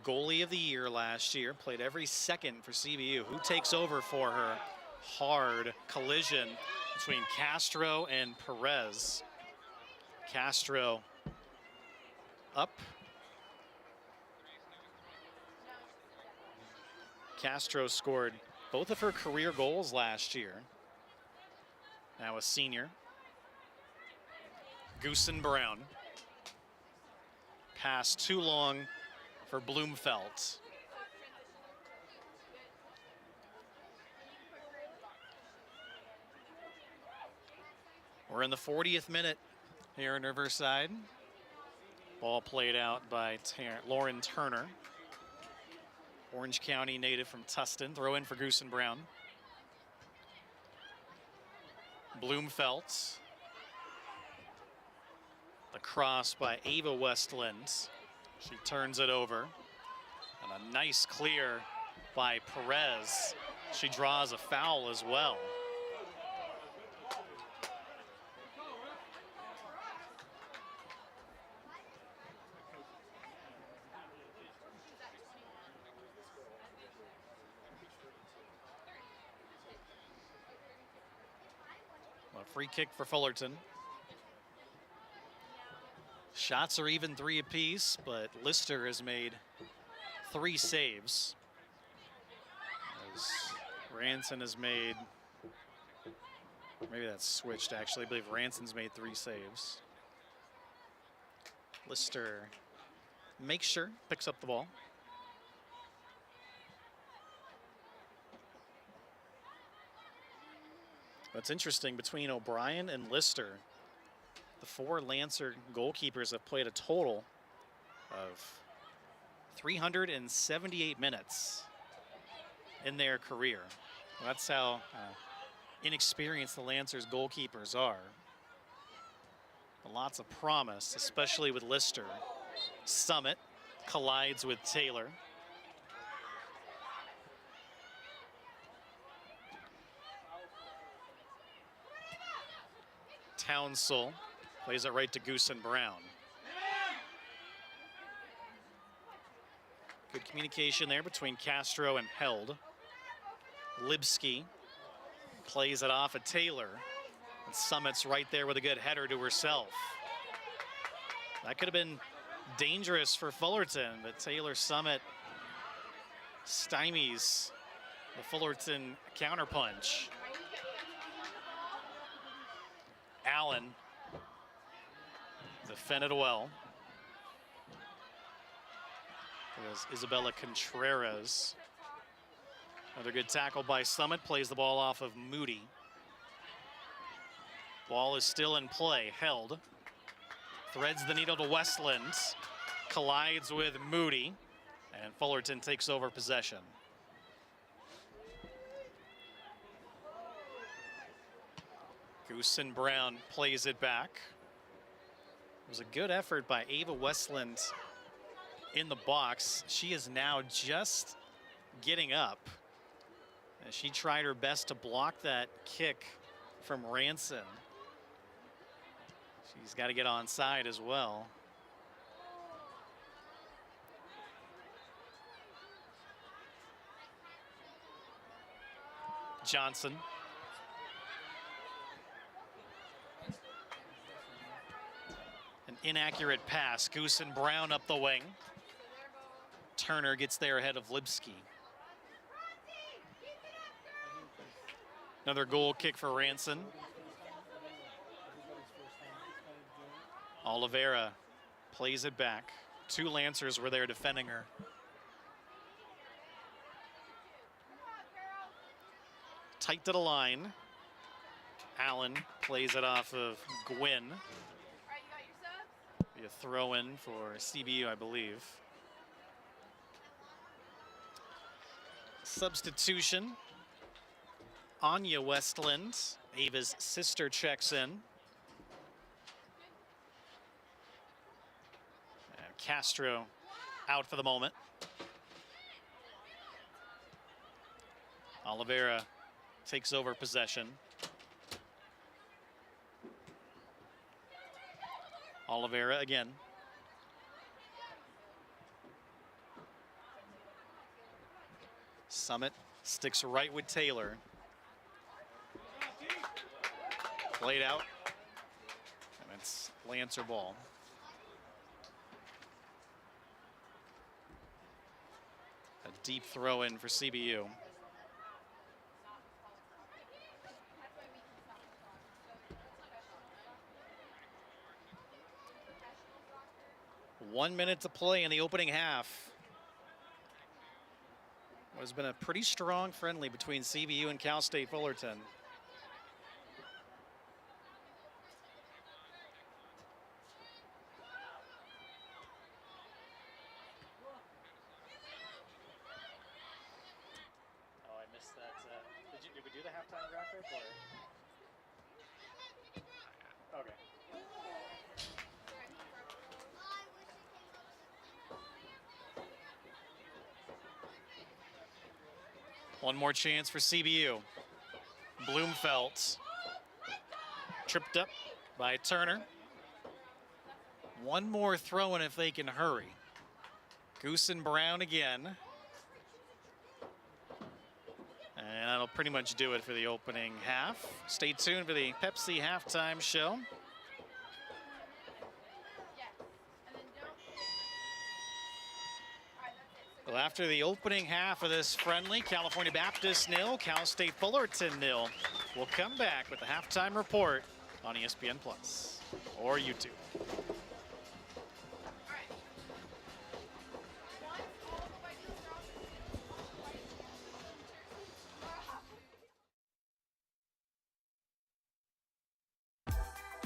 goalie of the year last year, played every second for CBU. Who takes over for her? Hard collision between Castro and Perez. Castro up. Castro scored both of her career goals last year. Now a senior. Goose and Brown. Pass too long for Bloomfeld. We're in the 40th minute here in Riverside. Ball played out by Lauren Turner. Orange County native from Tustin. Throw in for Goose and Brown. Bloomfeld. The cross by Ava Westland. She turns it over. And a nice clear by Perez. She draws a foul as well. A free kick for Fullerton. Shots are even 3 apiece, but Lister has made 3 saves. As Ranson has made, maybe that's switched actually. I believe Ranson's made 3 saves. Lister makes sure, picks up the ball. What's interesting, between O'Brien and Lister, the 4 Lancer goalkeepers have played a total of 378 minutes in their career. That's how inexperienced the Lancers goalkeepers are. Lots of promise, especially with Lister. Summit collides with Taylor. Townsell plays it right to Goose and Brown. Good communication there between Castro and Held. Libski plays it off at Taylor. And Summit's right there with a good header to herself. That could have been dangerous for Fullerton, but Taylor Summit stymies the Fullerton counterpunch. Allen defended well. It was Isabella Contreras. Another good tackle by Summit, plays the ball off of Moody. Ball is still in play, Held. Threads the needle to Westland, collides with Moody, and Fullerton takes over possession. Goose and Brown plays it back. It was a good effort by Ava Westland in the box. She is now just getting up. And she tried her best to block that kick from Ranson. She's got to get onside as well. Johnson. An inaccurate pass. Goose and Brown up the wing. Turner gets there ahead of Libski. Another goal kick for Ranson. Oliveira plays it back. Two Lancers were there defending her. Tight to the line. Allen plays it off of Gwynn. Be a throw-in for CBU, I believe. Substitution. Anya Westland, Ava's sister, checks in. And Castro out for the moment. Oliveira takes over possession. Oliveira again. Summit sticks right with Taylor. Played out, and it's Lancer ball. A deep throw in for CBU. One minute to play in the opening half. What has been a pretty strong friendly between CBU and Cal State Fullerton. Did we do the halftime graphic or? Okay. One more chance for CBU. Bloomfelt tripped up by Turner. One more throw in if they can hurry. Goose and Brown again. And that'll pretty much do it for the opening half. Stay tuned for the Pepsi halftime show. Well, after the opening half of this friendly, California Baptist 0, Cal State Fullerton 0. We'll come back with the halftime report on ESPN Plus or YouTube.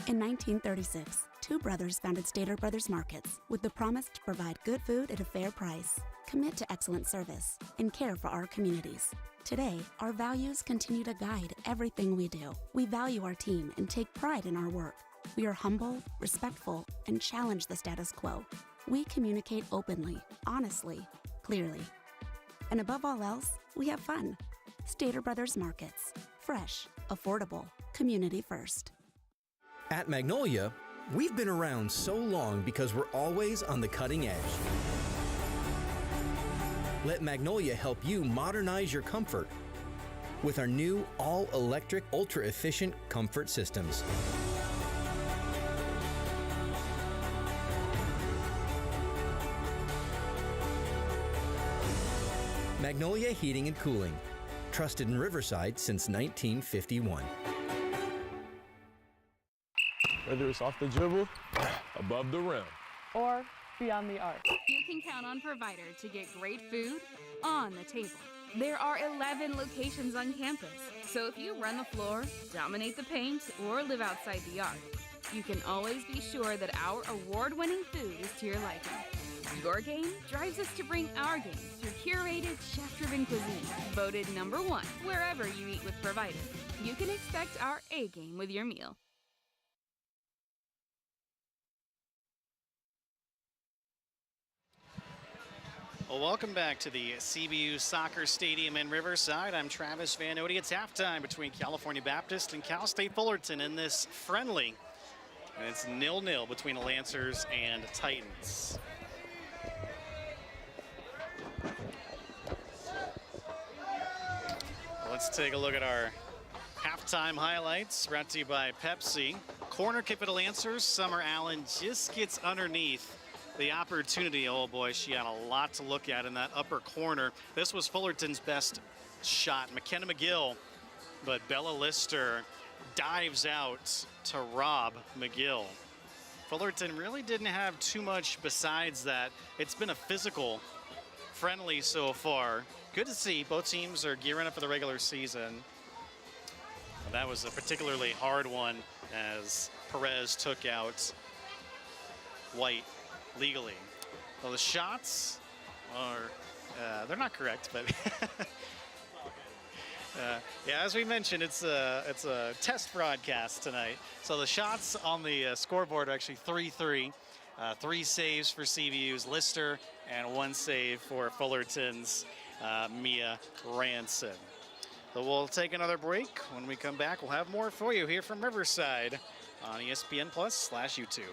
In 1936, two brothers founded Stater Brothers Markets with the promise to provide good food at a fair price, commit to excellent service, and care for our communities. Today, our values continue to guide everything we do. We value our team and take pride in our work. We are humble, respectful, and challenge the status quo. We communicate openly, honestly, clearly. And above all else, we have fun. Stater Brothers Markets. Fresh, affordable, community first.
At Magnolia, we've been around so long because we're always on the cutting edge. Let Magnolia help you modernize your comfort with our new all-electric, ultra-efficient comfort systems. Magnolia Heating and Cooling, trusted in Riverside since 1951.
Whether it's off the dribble, above the rim.
Or beyond the arc.
You can count on Provider to get great food on the table. There are 11 locations on campus, so if you run the floor, dominate the paint, or live outside the yard, you can always be sure that our award-winning food is to your liking. Your game drives us to bring our game through curated, chef-driven cuisine, voted #1 wherever you eat with Provider. You can expect our A game with your meal.
Well, welcome back to the CBU Soccer Stadium in Riverside. I'm Travis Van Odie. It's halftime between California Baptist and Cal State Fullerton in this friendly. And it's 0-0 between the Lancers and Titans. Let's take a look at our halftime highlights brought to you by Pepsi. Corner kick for the Lancers. Summer Allen just gets underneath the opportunity. Oh boy, she had a lot to look at in that upper corner. This was Fullerton's best shot. McKenna McGill, but Bella Lister dives out to rob McGill. Fullerton really didn't have too much besides that. It's been a physical friendly so far. Good to see both teams are gearing up for the regular season. That was a particularly hard one as Perez took out White legally. Well, the shots are, they're not correct, but yeah, as we mentioned, it's a test broadcast tonight. So the shots on the scoreboard are actually 3-3. 3 saves for CBU's Lister and 1 save for Fullerton's Mia Ranson. So we'll take another break. When we come back, we'll have more for you here from Riverside on ESPN+/YouTube.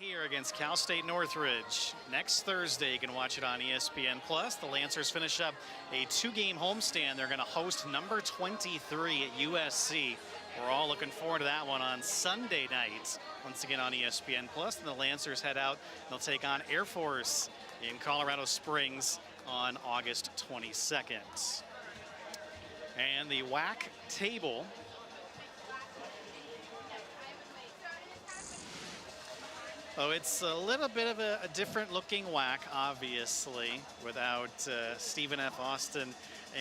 here against Cal State Northridge. Next Thursday, you can watch it on ESPN+. The Lancers finish up a 2-game homestand. They're going to host number 23 at USC. We're all looking forward to that one on Sunday night, once again on ESPN+. And the Lancers head out. They'll take on Air Force in Colorado Springs on August 22nd. And the WAC table. Oh, it's a little bit of a different looking WAC, obviously, without Stephen F. Austin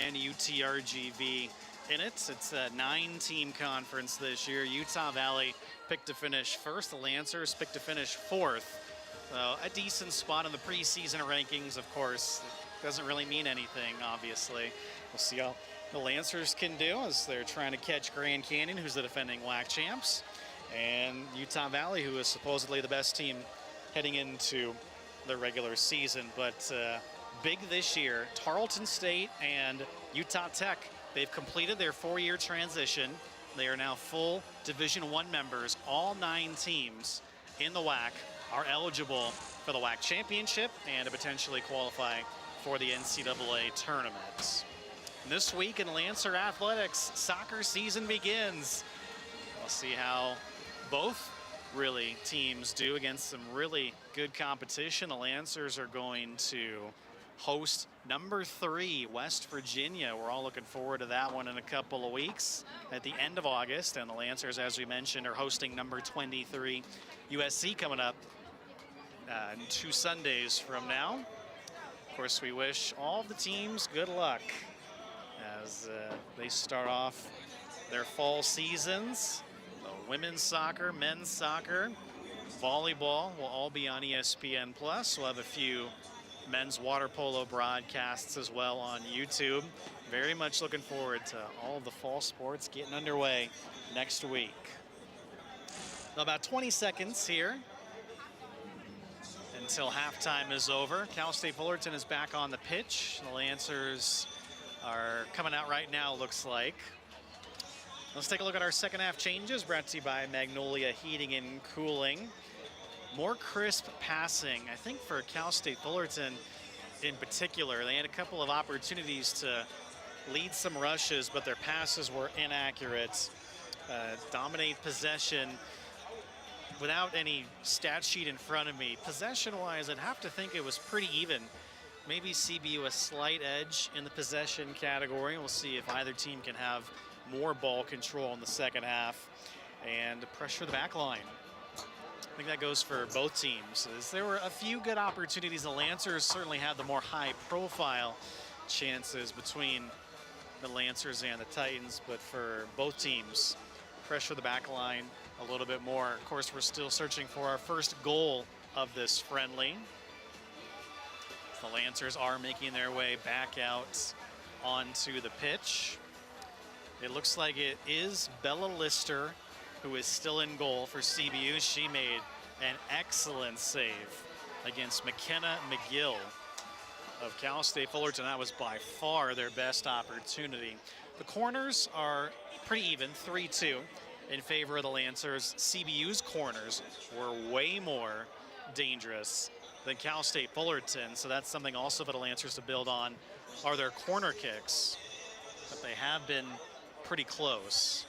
and UTRGV in it. It's a 9-team conference this year. Utah Valley picked to finish first. The Lancers picked to finish fourth. So a decent spot in the preseason rankings, of course. It doesn't really mean anything, obviously. We'll see how the Lancers can do as they're trying to catch Grand Canyon, who's the defending WAC champs, and Utah Valley, who is supposedly the best team heading into the regular season. But big this year, Tarleton State and Utah Tech, they've completed their 4-year transition. They are now full Division I members. All 9 teams in the WAC are eligible for the WAC championship and to potentially qualify for the NCAA tournament. And this week in Lancer athletics, soccer season begins. We'll see how both really teams do against some really good competition. The Lancers are going to host number 3 West Virginia. We're all looking forward to that one in a couple of weeks at the end of August. And the Lancers, as we mentioned, are hosting number 23 USC coming up 2 Sundays from now. Of course, we wish all of the teams good luck as they start off their fall seasons. Women's soccer, men's soccer, volleyball will all be on ESPN+. We'll have a few men's water polo broadcasts as well on YouTube. Very much looking forward to all of the fall sports getting underway next week. About 20 seconds here until halftime is over. Cal State Fullerton is back on the pitch. The Lancers are coming out right now, looks like. Let's take a look at our second half changes, brought to you by Magnolia Heating and Cooling. More crisp passing, I think, for Cal State Fullerton in particular. They had a couple of opportunities to lead some rushes, but their passes were inaccurate. Dominate possession without any stat sheet in front of me. Possession-wise, I'd have to think it was pretty even. Maybe CBU a slight edge in the possession category. We'll see if either team can have more ball control in the second half and pressure the back line. I think that goes for both teams. As there were a few good opportunities. The Lancers certainly had the more high-profile chances between the Lancers and the Titans, but for both teams, pressure the back line a little bit more. Of course, we're still searching for our first goal of this friendly. The Lancers are making their way back out onto the pitch. It looks like it is Bella Lister who is still in goal for CBU. She made an excellent save against McKenna McGill of Cal State Fullerton. That was by far their best opportunity. The corners are pretty even, 3-2 in favor of the Lancers. CBU's corners were way more dangerous than Cal State Fullerton, so that's something also for the Lancers to build on, are their corner kicks. But they have been pretty close.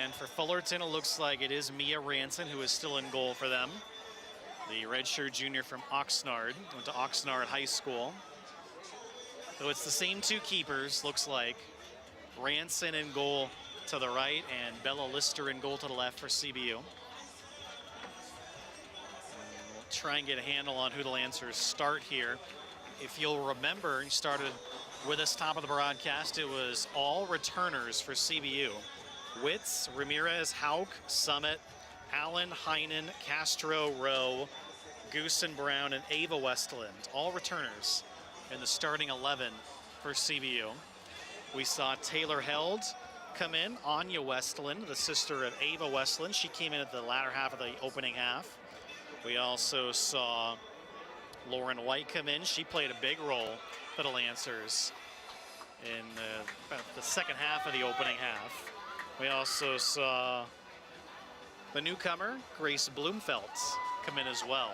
And for Fullerton, it looks like it is Mia Ranson who is still in goal for them. The redshirt junior from Oxnard, went to Oxnard High School. So it's the same 2 keepers, looks like. Ranson in goal to the right and Bella Lister in goal to the left for CBU. And we'll try and get a handle on who the Lancers start here. If you'll remember, you started with us top of the broadcast, it was all returners for CBU. Witz, Ramirez, Hauk, Summit, Allen, Heinen, Castro, Rowe, Goosen Brown, and Ava Westland. All returners in the starting 11 for CBU. We saw Taylor Held come in, Anya Westland, the sister of Ava Westland. She came in at the latter half of the opening half. We also saw Lauren White come in. She played a big role for the Lancers in about the second half of the opening half. We also saw the newcomer, Grace Bloomfelt, come in as well.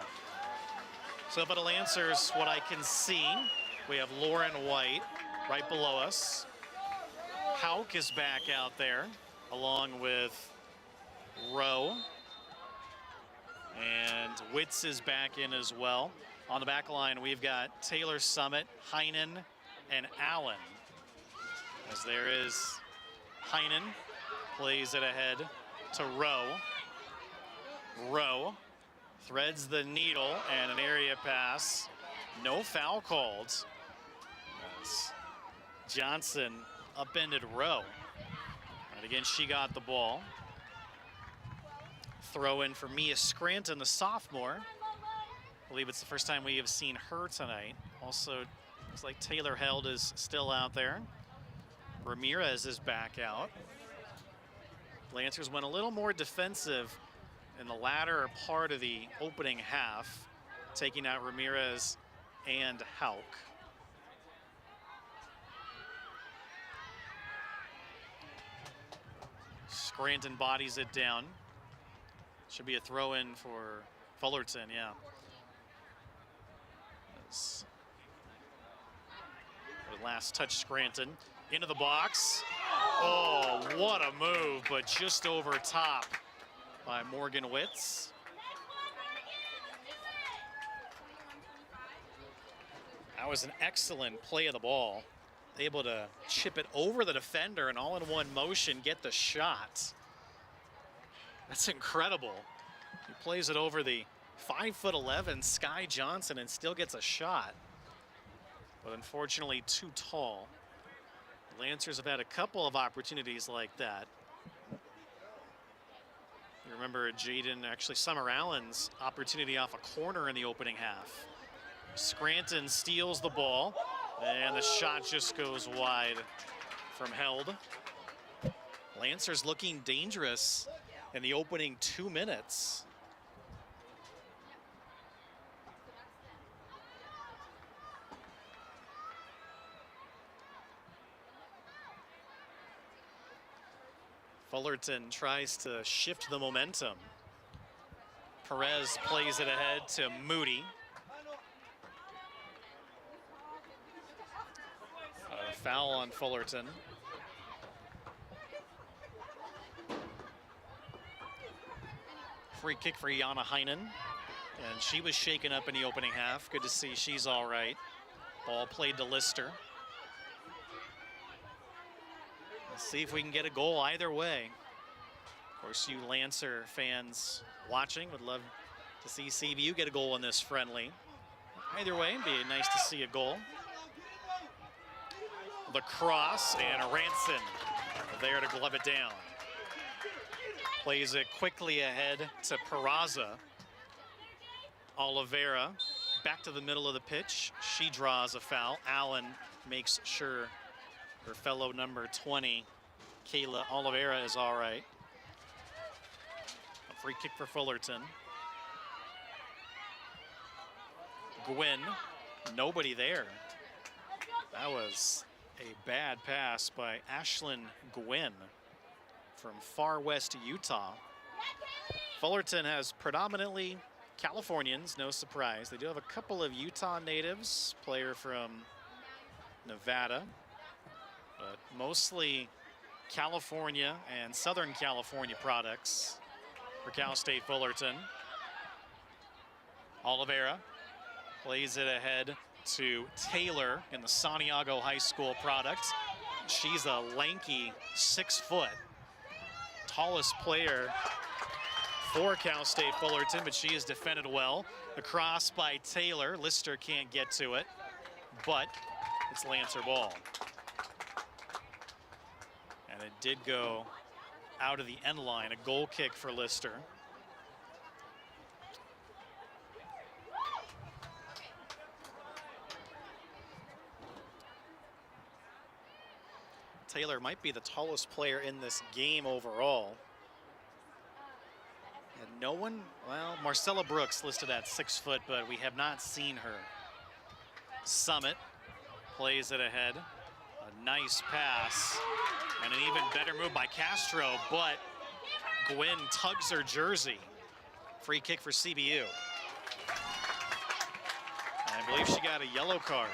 So for the Lancers, what I can see, we have Lauren White right below us. Hauk is back out there, along with Rowe. And Witz is back in as well. On the back line, we've got Taylor, Summit, Heinen, and Allen. As there is Heinen, plays it ahead to Rowe. Rowe threads the needle and an area pass. No foul called. As Johnson upended Rowe. And again, she got the ball. Throw in for Mia Scranton, the sophomore. I believe it's the first time we have seen her tonight. Also, looks like Taylor Held is still out there. Ramirez is back out. Lancers went a little more defensive in the latter part of the opening half, taking out Ramirez and Hauk. Scranton bodies it down. Should be a throw-in for Fullerton, yeah. The last touch, Scranton. Into the box. Oh, what a move, but just over top by Morgan Witz. That was an excellent play of the ball. Able to chip it over the defender and all in one motion get the shot. That's incredible. He plays it over the 5'11" Sky Johnson and still gets a shot. But unfortunately too tall. The Lancers have had a couple of opportunities like that. You remember actually Summer Allen's opportunity off a corner in the opening half. Scranton steals the ball and the shot just goes wide from Held. Lancers looking dangerous in the opening 2 minutes. Fullerton tries to shift the momentum. Perez plays it ahead to Moody. A foul on Fullerton. Free kick for Jana Heinen. And she was shaken up in the opening half. Good to see she's all right. Ball played to Lister. Let's see if we can get a goal either way. Of course, you Lancer fans watching would love to see CVU get a goal in this friendly. Either way, it'd be nice to see a goal. The cross and Ranson there to glove it down. Plays it quickly ahead to Peraza. Oliveira back to the middle of the pitch. She draws a foul. Allen makes sure her fellow number 20, Kayla Oliveira, is all right. A free kick for Fullerton. Gwynn, nobody there. That was a bad pass by Ashlyn Gwynn from far west Utah. Fullerton has predominantly Californians, no surprise. They do have a couple of Utah natives, player from Nevada, but mostly California and Southern California products for Cal State Fullerton. Oliveira plays it ahead to Taylor in the Santiago High School product. She's a lanky 6 foot, tallest player for Cal State Fullerton, but she has defended well. The cross by Taylor. Lister can't get to it, but it's Lancer ball. And it did go out of the end line, a goal kick for Lister. Taylor might be the tallest player in this game overall. And no one, well, Marcella Brooks listed at 6 foot, but we have not seen her. Summit plays it ahead. A nice pass and an even better move by Castro, but Gwynn tugs her jersey. Free kick for CBU. I believe she got a yellow card.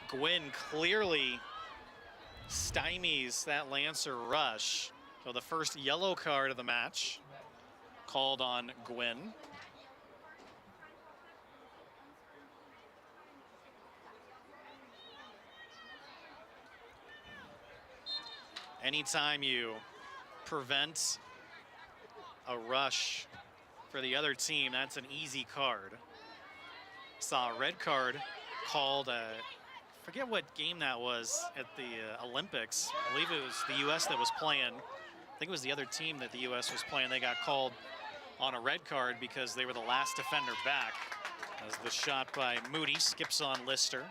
Gwynn clearly stymies that Lancer rush. So the first yellow card of the match called on Gwynn. Anytime you prevent a rush for the other team, that's an easy card. Saw a red card called, forget what game that was at the Olympics. I believe it was the U.S. that was playing. I think it was the other team that the U.S. was playing. They got called on a red card because they were the last defender back, as the shot by Moody skips on Lister.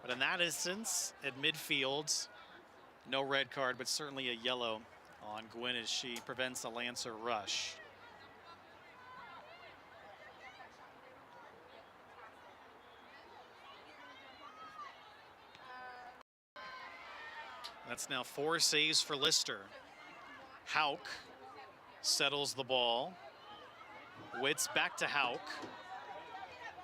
But in that instance, at midfield, no red card, but certainly a yellow on Gwynn as she prevents a Lancer rush. That's now 4 saves for Lister. Hauk settles the ball. Witz back to Hauk.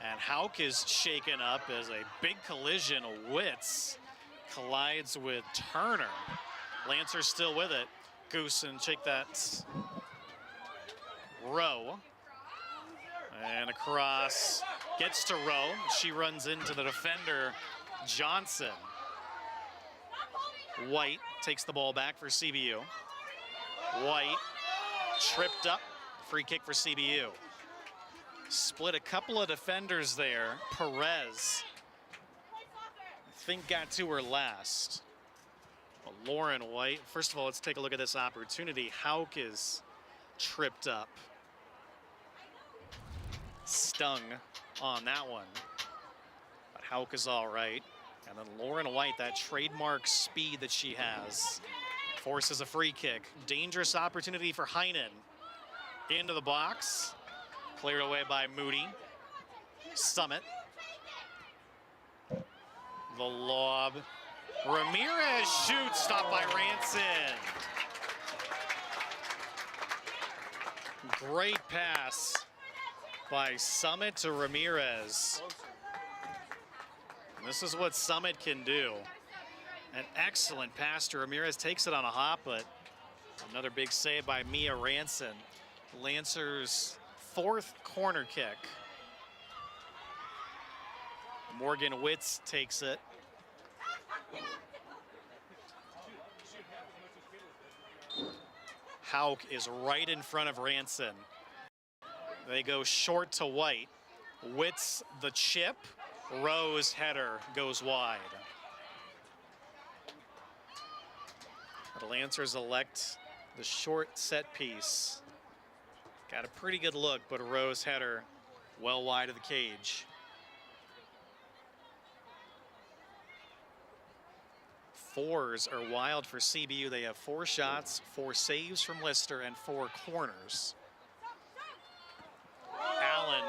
And Hauk is shaken up as a big collision. Witz collides with Turner. Lancer's still with it. Goosen, check that. Rowe. And across, gets to Rowe. She runs into the defender, Johnson. White takes the ball back for CBU. White tripped up, free kick for CBU. Split a couple of defenders there. Perez, I think, got to her last. But Lauren White, first of all, let's take a look at this opportunity. Hauk is tripped up. Stung on that one. But Hauk is all right. And then Lauren White, that trademark speed that she has, forces a free kick. Dangerous opportunity for Heinen. Into the box. Cleared away by Moody. Summit. The lob. Ramirez shoots, stopped by Ranson. Great pass by Summit to Ramirez. This is what Summit can do. An excellent pass to Ramirez, takes it on a hop, but another big save by Mia Ranson. Lancer's 4th corner kick. Morgan Witz takes it. Hauk is right in front of Ranson. They go short to White. Witz the chip. Rowe's header goes wide. The Lancers elect the short set piece. Got a pretty good look, but Rowe's header well wide of the cage. Fours are wild for CBU. They have 4 shots, 4 saves from Lister, and 4 corners. Allen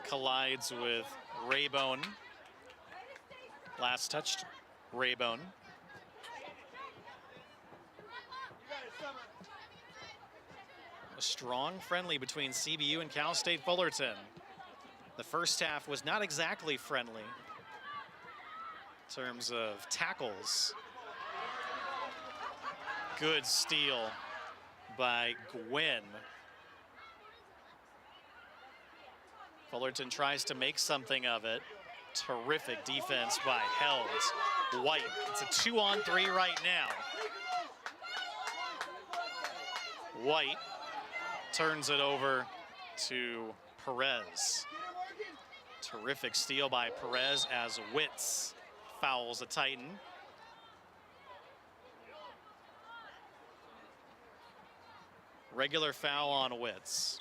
collides with Raybone. Last touched Raybone. A strong friendly between CBU and Cal State Fullerton. The first half was not exactly friendly in terms of tackles. Good steal by Gwynn. Fullerton tries to make something of it. Terrific defense by Held. White, it's a 2-on-3 right now. White turns it over to Perez. Terrific steal by Perez as Witz fouls a Titan. Regular foul on Witz.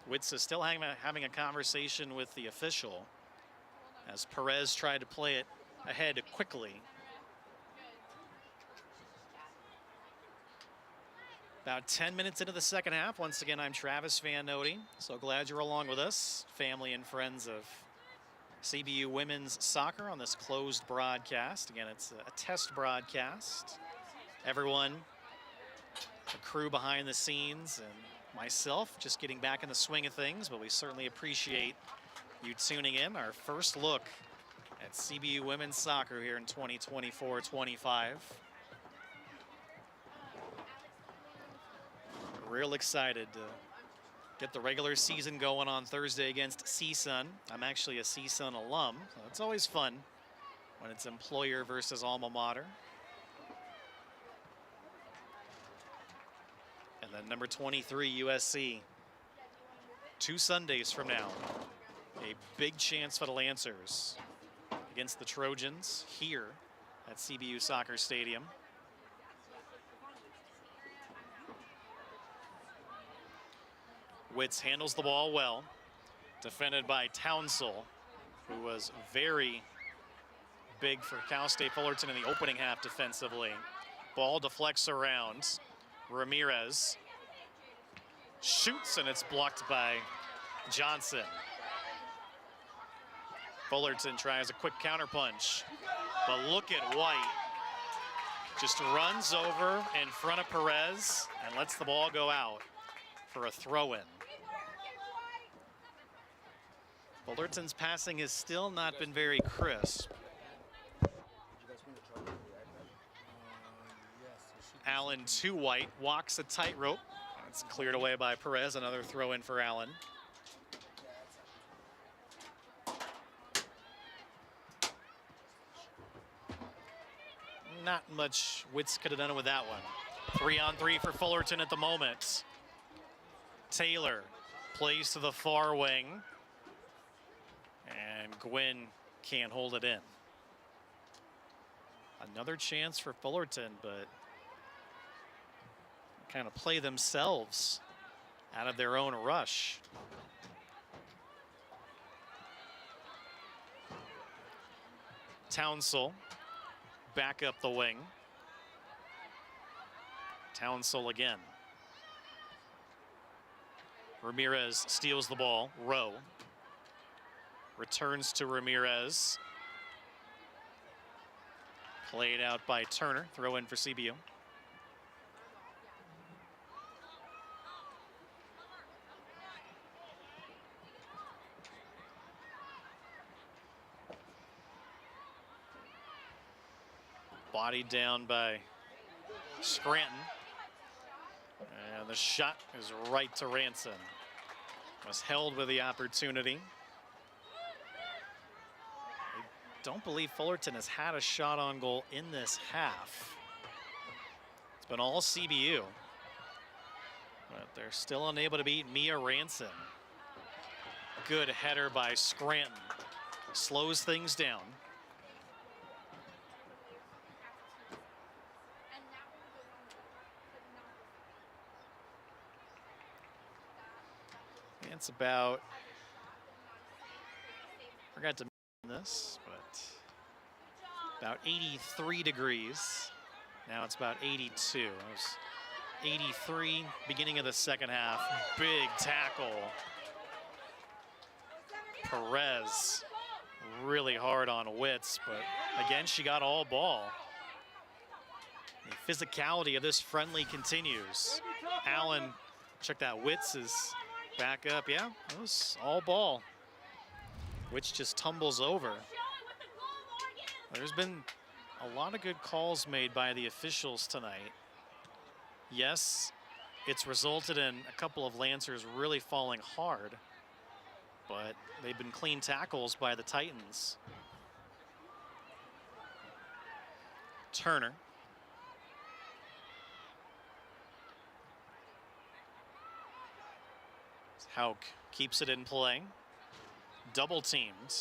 Witz is still having a conversation with the official as Perez tried to play it ahead quickly. About 10 minutes into the second half. Once again, I'm Travis Van Nody. So glad you're along with us, family and friends of CBU women's soccer on this closed broadcast. Again, it's a test broadcast. Everyone, the crew behind the scenes, and myself just getting back in the swing of things, but we certainly appreciate you tuning in. Our first look at CBU women's soccer here in 2024-25. Real excited to get the regular season going on Thursday against CSUN. I'm actually a CSUN alum, so it's always fun when it's employer versus alma mater. And then number 23, USC. 2 Sundays from now, a big chance for the Lancers against the Trojans here at CBU Soccer Stadium. Witz handles the ball well, defended by Townsell, who was very big for Cal State Fullerton in the opening half defensively. Ball deflects around. Ramirez shoots, and it's blocked by Johnson. Fullerton tries a quick counterpunch, but look at White. Just runs over in front of Perez and lets the ball go out for a throw-in. Fullerton's passing has still not been very crisp. Allen to White, walks a tightrope. It's cleared away by Perez, another throw-in for Allen. Not much Witz could have done it with that one. 3-on-3 for Fullerton at the moment. Taylor plays to the far wing. And Gwynn can't hold it in. Another chance for Fullerton, but kind of play themselves out of their own rush. Townsell back up the wing. Townsell again. Ramirez steals the ball. Rowe returns to Ramirez. Played out by Turner. Throw in for CBU. Bodied down by Scranton. And the shot is right to Ranson. Was held with the opportunity. I don't believe Fullerton has had a shot on goal in this half. It's been all CBU. But they're still unable to beat Mia Ranson. Good header by Scranton. Slows things down. It's about, forgot to mention this, but about 83 degrees. Now it's about 82. It was 83 beginning of the second half. Big tackle. Perez really hard on Witz, but again, she got all ball. The physicality of this friendly continues. Allen, check that, Witz is back up. Yeah, it was all ball, which just tumbles over. There's been a lot of good calls made by the officials tonight. Yes, it's resulted in a couple of Lancers really falling hard, but they've been clean tackles by the Titans. Turner. Hauk keeps it in play. Double teamed.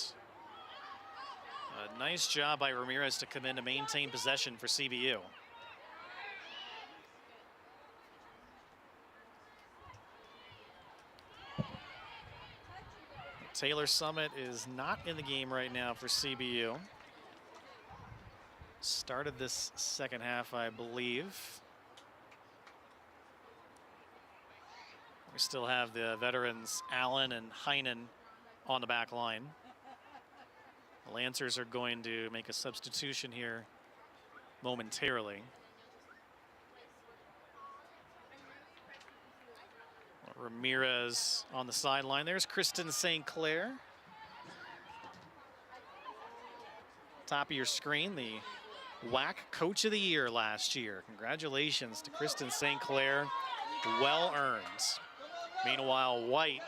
A nice job by Ramirez to come in to maintain possession for CBU. Taylor Summit is not in the game right now for CBU. Started this second half, I believe. We still have the veterans Allen and Heinen on the back line. The Lancers are going to make a substitution here momentarily. Ramirez on the sideline. There's Kristen St. Clair. Top of your screen, the WAC Coach of the Year last year. Congratulations to Kristen St. Clair. Well earned. Meanwhile, White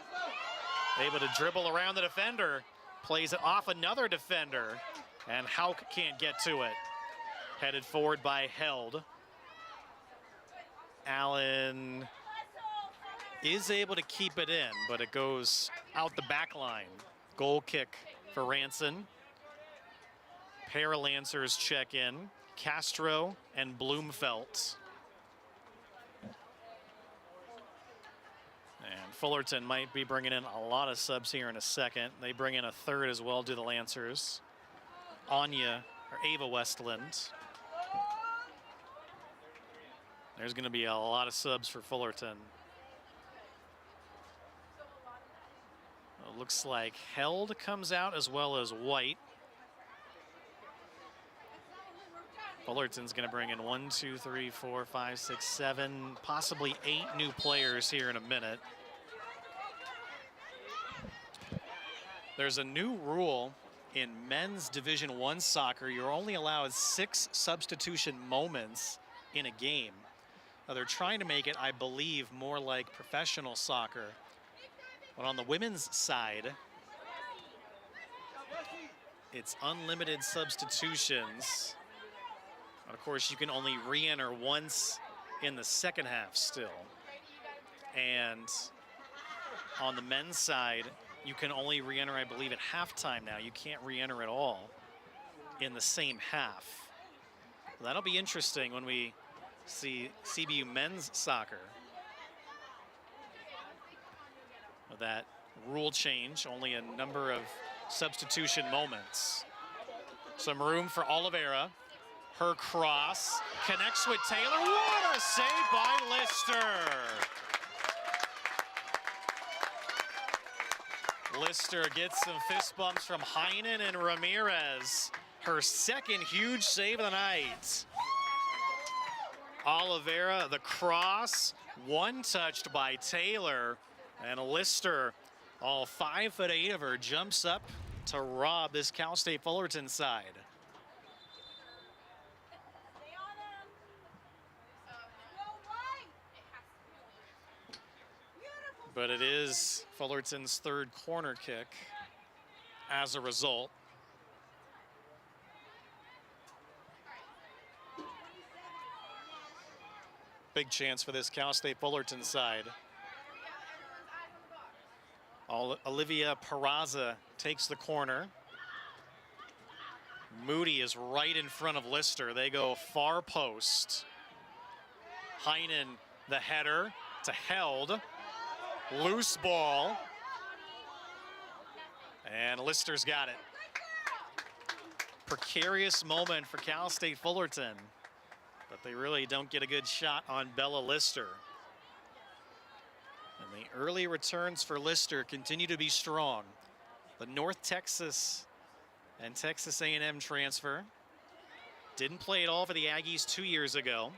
able to dribble around the defender, plays it off another defender, and Hauk can't get to it. Headed forward by Held. Allen is able to keep it in, but it goes out the back line. Goal kick for Ranson. Pair of Lancers check in, Castro and Bloomfelt. And Fullerton might be bringing in a lot of subs here in a second. They bring in a third as well, do the Lancers. Ava Westland. There's going to be a lot of subs for Fullerton. It looks like Held comes out as well as White. Fullerton's going to bring in 1, 2, 3, 4, 5, 6, 7, possibly 8 new players here in a minute. There's a new rule in men's Division I soccer. You're only allowed 6 substitution moments in a game. Now, they're trying to make it, I believe, more like professional soccer. But on the women's side, it's unlimited substitutions. And of course, you can only re-enter once in the second half still. And on the men's side, you can only re-enter, I believe, at halftime now. You can't re-enter at all in the same half. That'll be interesting when we see CBU men's soccer. With that rule change, only a number of substitution moments. Some room for Oliveira. Her cross connects with Taylor. What a save by Lister. Lister gets some fist bumps from Heinen and Ramirez. Her second huge save of the night. Oliveira, the cross, one touched by Taylor. And Lister, all 5'8" of her, jumps up to rob this Cal State Fullerton side. But it is Fullerton's third corner kick as a result. Big chance for this Cal State Fullerton side. Olivia Peraza takes the corner. Moody is right in front of Lister. They go far post. Heinen, the header to Held. Loose ball. And Lister's got it. Precarious moment for Cal State Fullerton. But they really don't get a good shot on Bella Lister. And the early returns for Lister continue to be strong. The North Texas and Texas A&M transfer. Didn't play at all for the Aggies 2 years ago.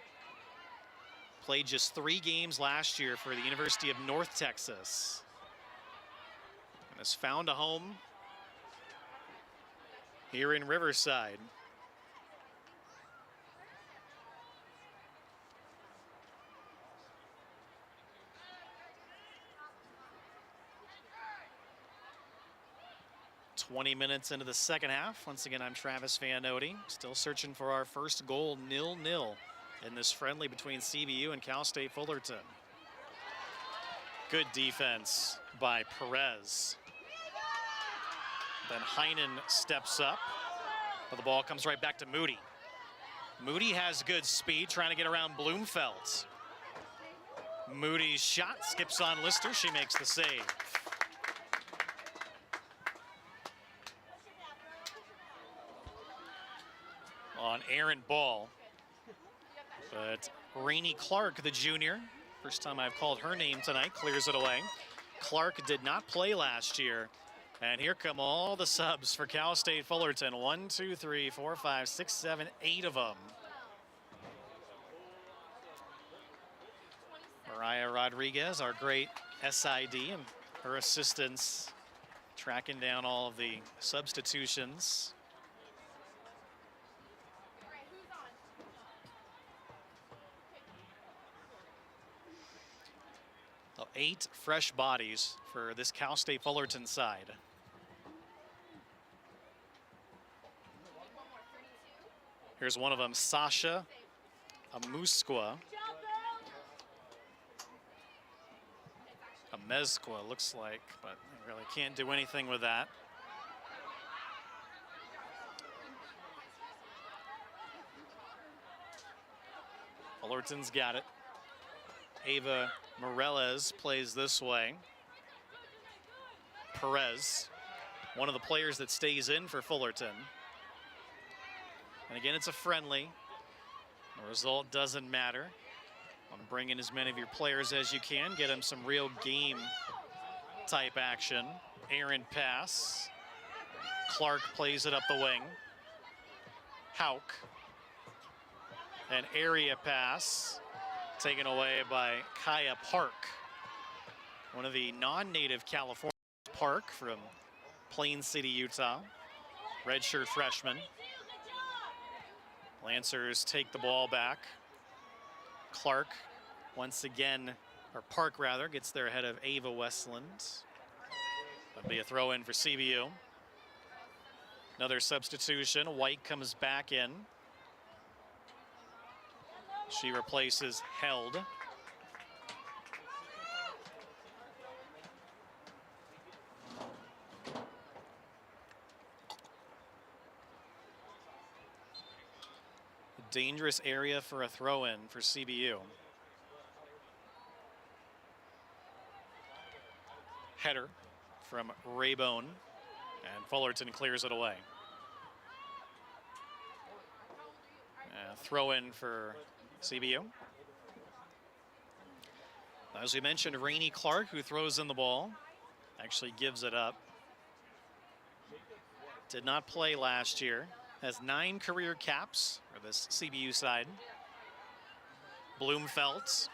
Played just 3 games last year for the University of North Texas. And has found a home here in Riverside. "20 minutes into the second half. Once again, I'm Travis Fanotti. Still searching for our first goal, 0-0 in this friendly between CBU and Cal State Fullerton. Good defense by Perez. Then Heinen steps up, but the ball comes right back to Moody. Moody has good speed, trying to get around Bloomfelt. Moody's shot skips on Lister. She makes the save. On errant ball. But Rainey Clark, the junior, first time I've called her name tonight, clears it away. Clark did not play last year And here come all the subs for Cal State Fullerton. 1, 2, 3, 4, 5, 6, 7, 8 of them. Mariah Rodriguez, our great SID, and her assistants tracking down all of the substitutions. So 8 fresh bodies for this Cal State Fullerton side. Here's one of them, Sasha Amuskwa. Amezqua looks like, but really can't do anything with that. Fullerton's got it. Ava Morales plays this way. Perez, one of the players that stays in for Fullerton. And again, it's a friendly. The result doesn't matter. Want to bring in as many of your players as you can, get them some real game type action. Aaron pass. Clark plays it up the wing. Hauk. An area pass taken away by Kaya Park, one of the non-native California. Park from Plain City, Utah, redshirt freshman. Lancers take the ball back. Clark once again, or Park rather, gets there ahead of Ava Westland. That'll be a throw in for CBU. Another substitution. White comes back in. She replaces Held. Dangerous area for a throw-in for CBU. Header from Raybone, and Fullerton clears it away. Throw-in for CBU. As we mentioned, Rainey Clark, who throws in the ball, actually gives it up. Did not play last year. Has 9 career caps for this CBU side. Bloomfeld.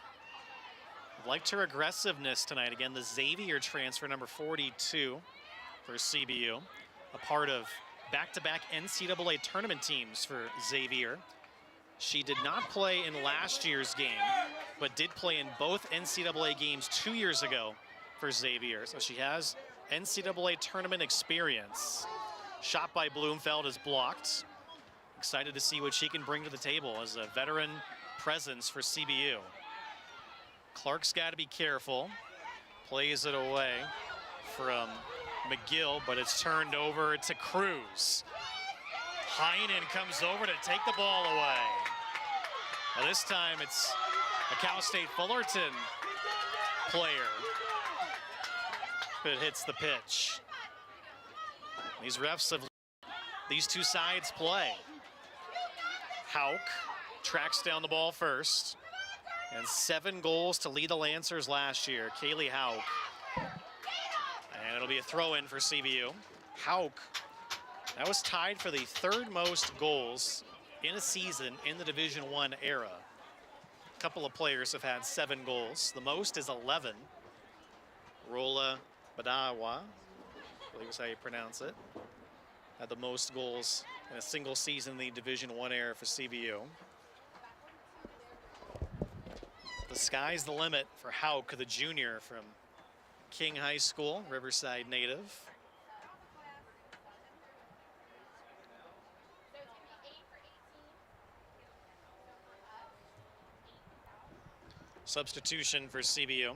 Liked her aggressiveness tonight. Again, the Xavier transfer, number 42 for CBU. A part of back-to-back NCAA tournament teams for Xavier. She did not play in last year's game, but did play in both NCAA games 2 years ago for Xavier. So she has NCAA tournament experience. Shot by Bloomfeld is blocked. Excited to see what she can bring to the table as a veteran presence for CBU. Clark's got to be careful. Plays it away from McGill, but it's turned over to Cruz. Heinen comes over to take the ball away. Now this time it's a Cal State Fullerton player that hits the pitch. These refs have these two sides play. Hauk tracks down the ball first, and 7 goals to lead the Lancers last year. Kaylee Hauk. And it'll be a throw-in for CBU. Hauk, that was tied for the 3rd most goals in a season in the Division I era. A couple of players have had 7 goals. The most is 11. Rola Badawa, I believe is how you pronounce it, had the most goals in a single season in the Division I era for CBU. The sky's the limit for Hauk, the junior from King High School, Riverside native. Substitution for CBU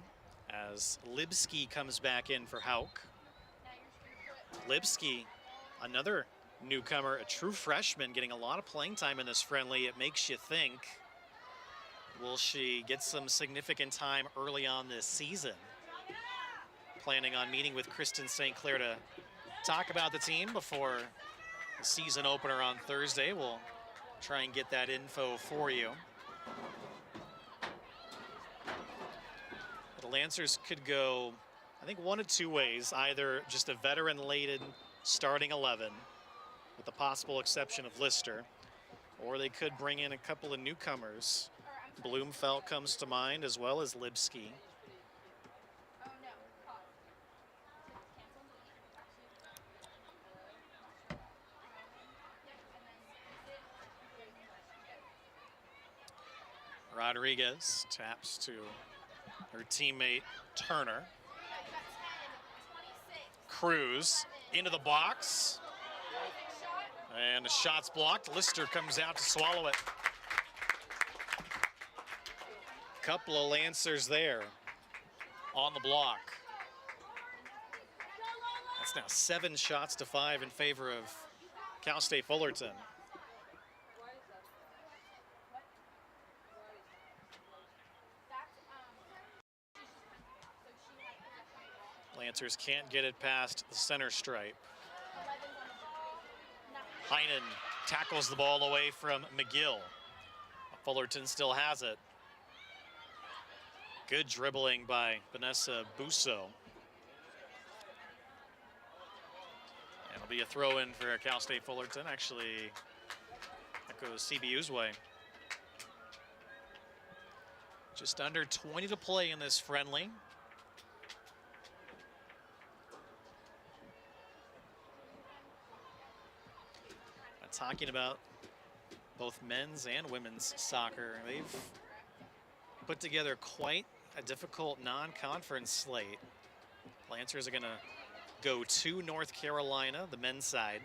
as Lipsky comes back in for Hauk. Lipsky, another newcomer, a true freshman, getting a lot of playing time in this friendly. It makes you think, will she get some significant time early on this season? Planning on meeting with Kristen St. Clair to talk about the team before the season opener on Thursday. We'll try and get that info for you. The Lancers could go I think one of two ways, either just a veteran-laden starting 11 with the possible exception of Lister, or they could bring in a couple of newcomers. Bloomfeld comes to mind, as well as Lipsky. Rodriguez taps to her teammate Turner. Cruz into the box. And the shot's blocked. Lister comes out to swallow it. Couple of Lancers there on the block. That's now 7 shots to 5 in favor of Cal State Fullerton. Lancers can't get it past the center stripe. Heinen tackles the ball away from McGill. Fullerton still has it. Good dribbling by Vanessa Busso. And it'll be a throw-in for Cal State Fullerton. Actually, that goes CBU's way. Just under 20 to play in this friendly. Talking about both men's and women's soccer. They've put together quite a difficult non-conference slate. Lancers are going to go to North Carolina, the men's side.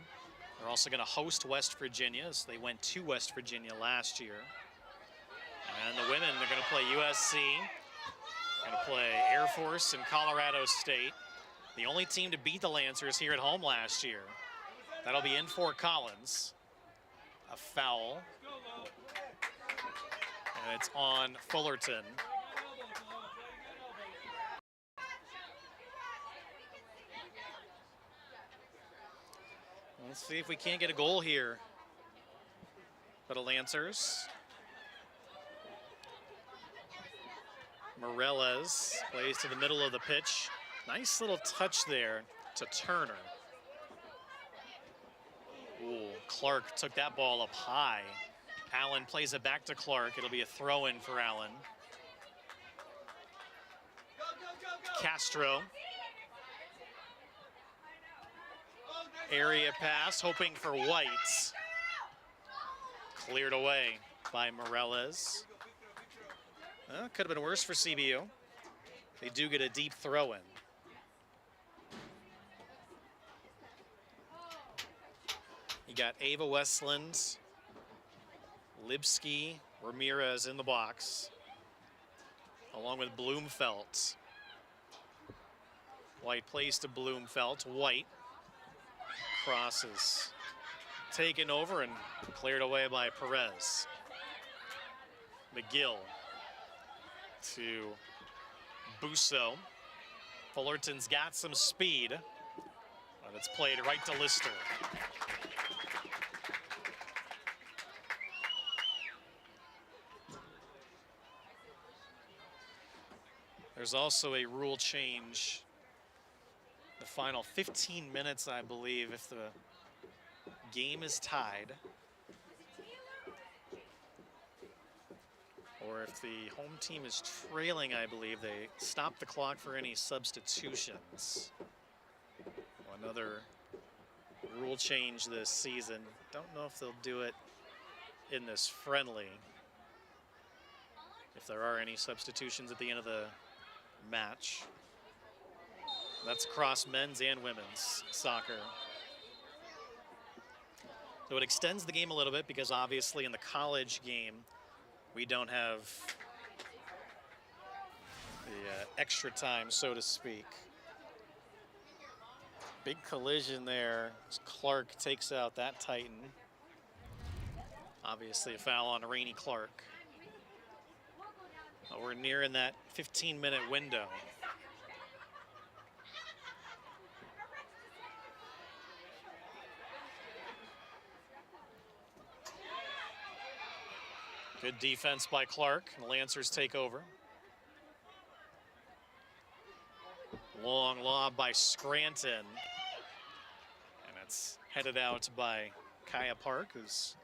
They're also going to host West Virginia, as they went to West Virginia last year. And the women are going to play USC, going to play Air Force and Colorado State. The only team to beat the Lancers here at home last year. That'll be in Fort Collins. A foul. And it's on Fullerton. Let's see if we can't get a goal here for the Lancers. Morales plays to the middle of the pitch. Nice little touch there to Turner. Ooh, Clark took that ball up high. Allen plays it back to Clark. It'll be a throw-in for Allen. Castro. Area pass, hoping for White. Cleared away by Morales. Could have been worse for CBU. They do get a deep throw-in. You got Ava Westland, Lipsky, Ramirez in the box, along with Bloomfeld. White plays to Bloomfeld. White crosses, taken over and cleared away by Perez. McGill to Busso. Fullerton's got some speed, but it's played right to Lister. There's also a rule change. The final 15 minutes, I believe, if the game is tied, or if the home team is trailing, I believe, they stop the clock for any substitutions. Another rule change this season. Don't know if they'll do it in this friendly, if there are any substitutions at the end of the match. That's across men's and women's soccer. So it extends the game a little bit because obviously in the college game, we don't have the extra time, so to speak. Big collision there. Clark takes out that Titan. Obviously a foul on Rainey Clark. We're nearing that 15-minute window. Good defense by Clark. The Lancers take over. Long lob by Scranton. And it's headed out by Kaya Park, who's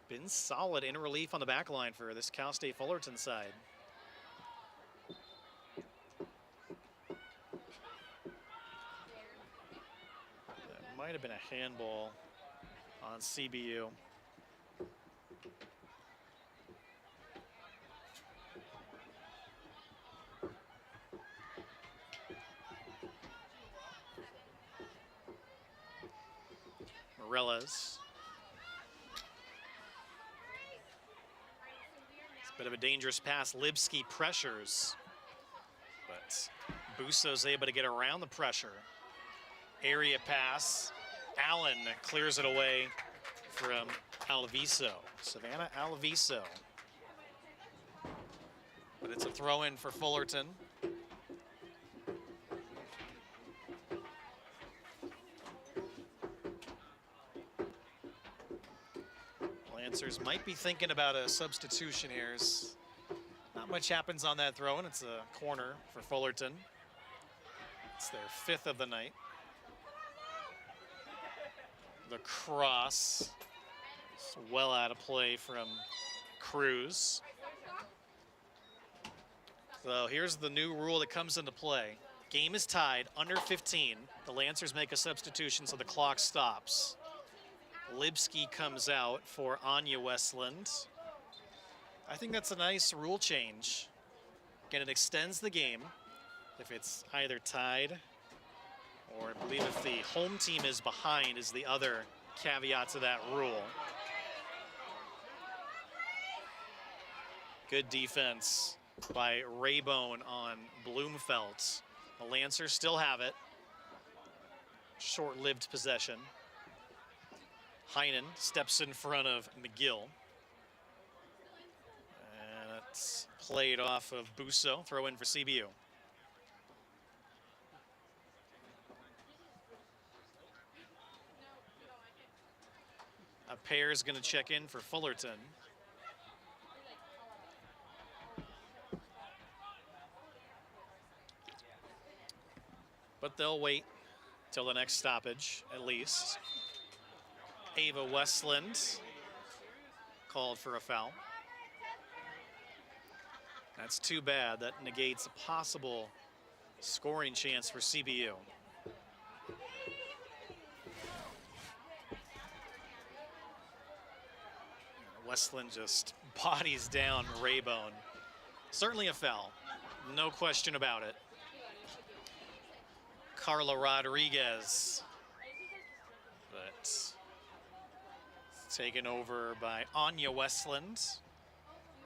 been solid in relief on the back line for this Cal State Fullerton side. That might have been a handball on CBU. Morellas. It's a bit of a dangerous pass. Lipsky pressures, but Busso's able to get around the pressure. Area pass. Allen clears it away from Alviso. Savannah Alviso. But it's a throw in for Fullerton. Lancers might be thinking about a substitution here. Not much happens on that throw, and it's a corner for Fullerton. It's their 5th of the night. The cross. It's well out of play from Cruz. So here's the new rule that comes into play. Game is tied, under 15. The Lancers make a substitution so the clock stops. Lipsky comes out for Anya Westland. I think that's a nice rule change. Again, it extends the game if it's either tied or I believe if the home team is behind is the other caveat to that rule. Good defense by Raybone on Bloomfelt. The Lancers still have it. Short-lived possession. Heinen steps in front of McGill. And it's played off of Busso, throw in for CBU. A pair is going to check in for Fullerton. But they'll wait till the next stoppage, at least. Ava Westland called for a foul. That's too bad. That negates a possible scoring chance for CBU. Westland just bodies down Raybone. Certainly a foul, no question about it. Carla Rodriguez, but taken over by Anya Westland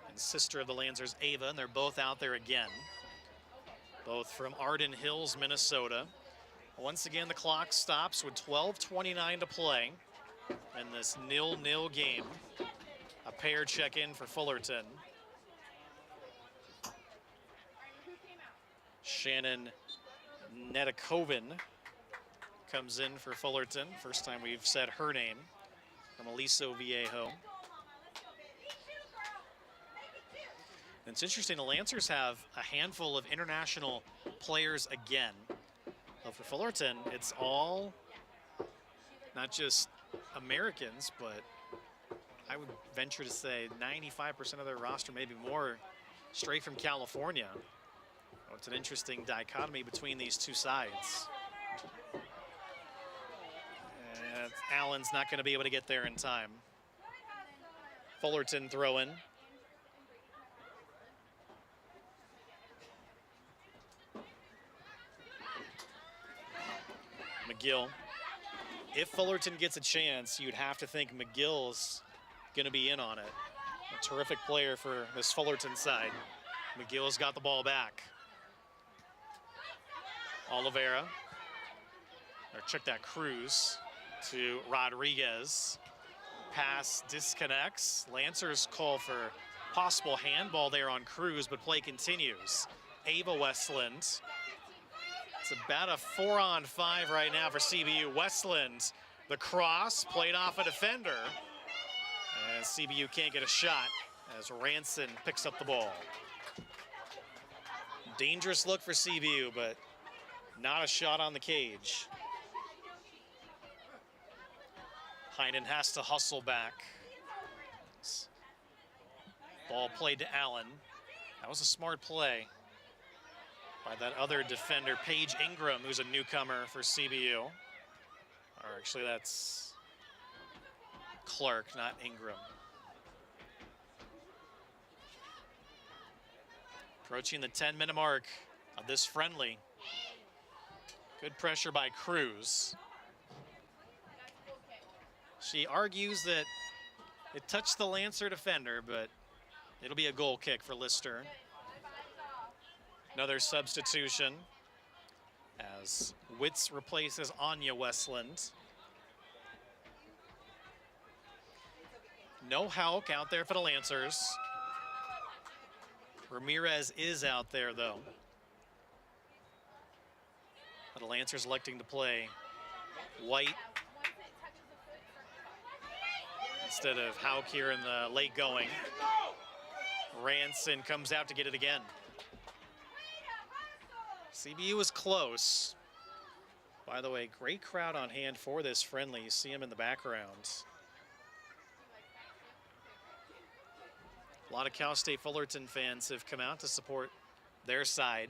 and sister of the Lancers, Ava, and they're both out there again. Both from Arden Hills, Minnesota. Once again, the clock stops with 12:29 to play in this 0-0 game. A pair check in for Fullerton. Shannon Netakoven comes in for Fullerton. First time we've said her name, from Aliso Viejo. And it's interesting, the Lancers have a handful of international players again. But for Fullerton, it's all not just Americans, but I would venture to say 95% of their roster, maybe more, straight from California. Oh, it's an interesting dichotomy between these two sides. And Allen's not going to be able to get there in time. Fullerton throw in. McGill. If Fullerton gets a chance, you'd have to think McGill's going to be in on it. A terrific player for this Fullerton side. McGill's got the ball back. Oliveira, or check that, Cruz to Rodriguez. Pass disconnects. Lancers call for possible handball there on Cruz, but play continues. Ava Westland. It's about a 4-on-5 right now for CBU. Westland, the cross, played off a defender. And CBU can't get a shot as Ranson picks up the ball. Dangerous look for CBU, but Not a shot on the cage. Heinen has to hustle back. Ball played to Allen. That was a smart play by that other defender, Paige Ingram, who's a newcomer for CBU. Or actually, that's Clark, not Ingram. Approaching the 10-minute mark of this friendly. Good pressure by Cruz. She argues that it touched the Lancer defender, but it'll be a goal kick for Lister. Another substitution as Witz replaces Anya Westland. No Hauk out there for the Lancers. Ramirez is out there, though. But the Lancers electing to play White instead of Hauk here in the late going. Ranson comes out to get it again. CBU is close. By the way, great crowd on hand for this friendly. You see them in the background. A lot of Cal State Fullerton fans have come out to support their side.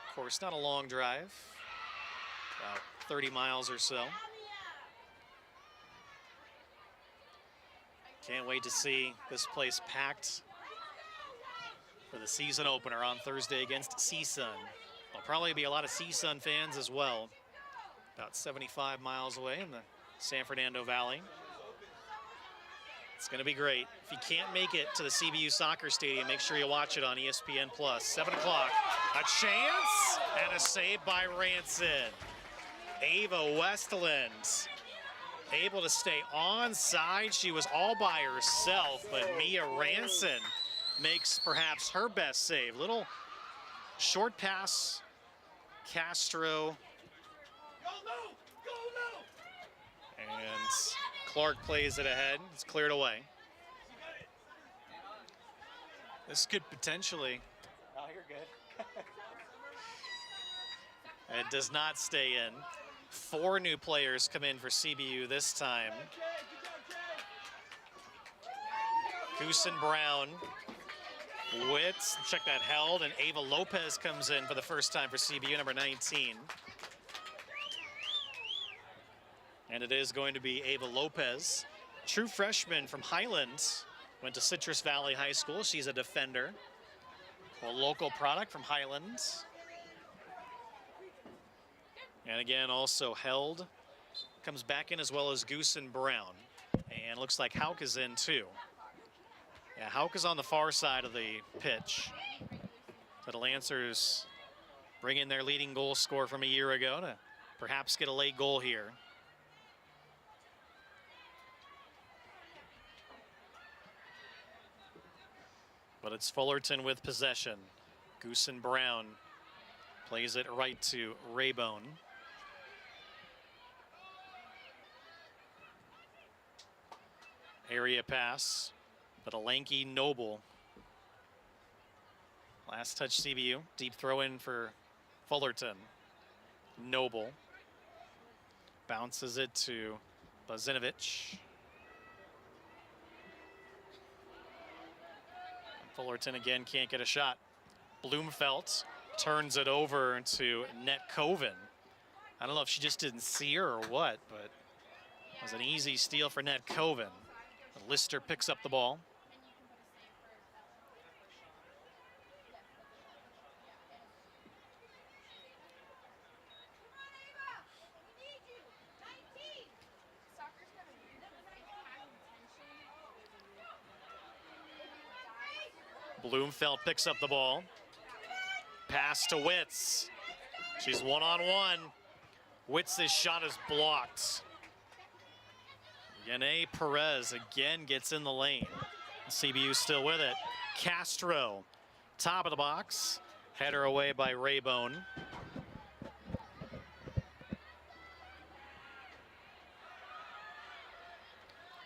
Of course, not a long drive, about 30 miles or so. Can't wait to see this place packed for the season opener on Thursday against CSUN. There'll probably be a lot of CSUN fans as well, about 75 miles away in the San Fernando Valley. It's going to be great. If you can't make it to the CBU Soccer Stadium, make sure you watch it on ESPN+. 7 o'clock, a chance and a save by Ranson. Ava Westland able to stay onside. She was all by herself, but Mia Ranson makes perhaps her best save. Little short pass, Castro. And Clark plays it ahead. It's cleared away. This could potentially. Oh, you're good. It does not stay in. 4 new players come in for CBU this time. Goosen Brown, Witz, check that, held, and Ava Lopez comes in for the first time for CBU, number 19. And it is going to be Ava Lopez, true freshman from Highland, went to Citrus Valley High School. She's a defender, a local product from Highland. And again, also held, comes back in as well as Goosen Brown. And looks like Hauk is in too. Yeah, Hauk is on the far side of the pitch. So the Lancers bring in their leading goal scorer from a year ago to perhaps get a late goal here. But it's Fullerton with possession. Goosen Brown plays it right to Raybone. Area pass, but a lanky Noble. Last touch CBU, deep throw in for Fullerton. Noble bounces it to Bazinovic. Fullerton again can't get a shot. Bloomfelt turns it over to Net Coven. I don't know if she just didn't see her or what, but it was an easy steal for Net Coven. Lister picks up the ball. Bloomfeld picks up the ball. Pass to Witz. She's one-on-one. Witz's shot is blocked. Yane Perez again gets in the lane. CBU still with it. Castro, top of the box. Header away by Raybone.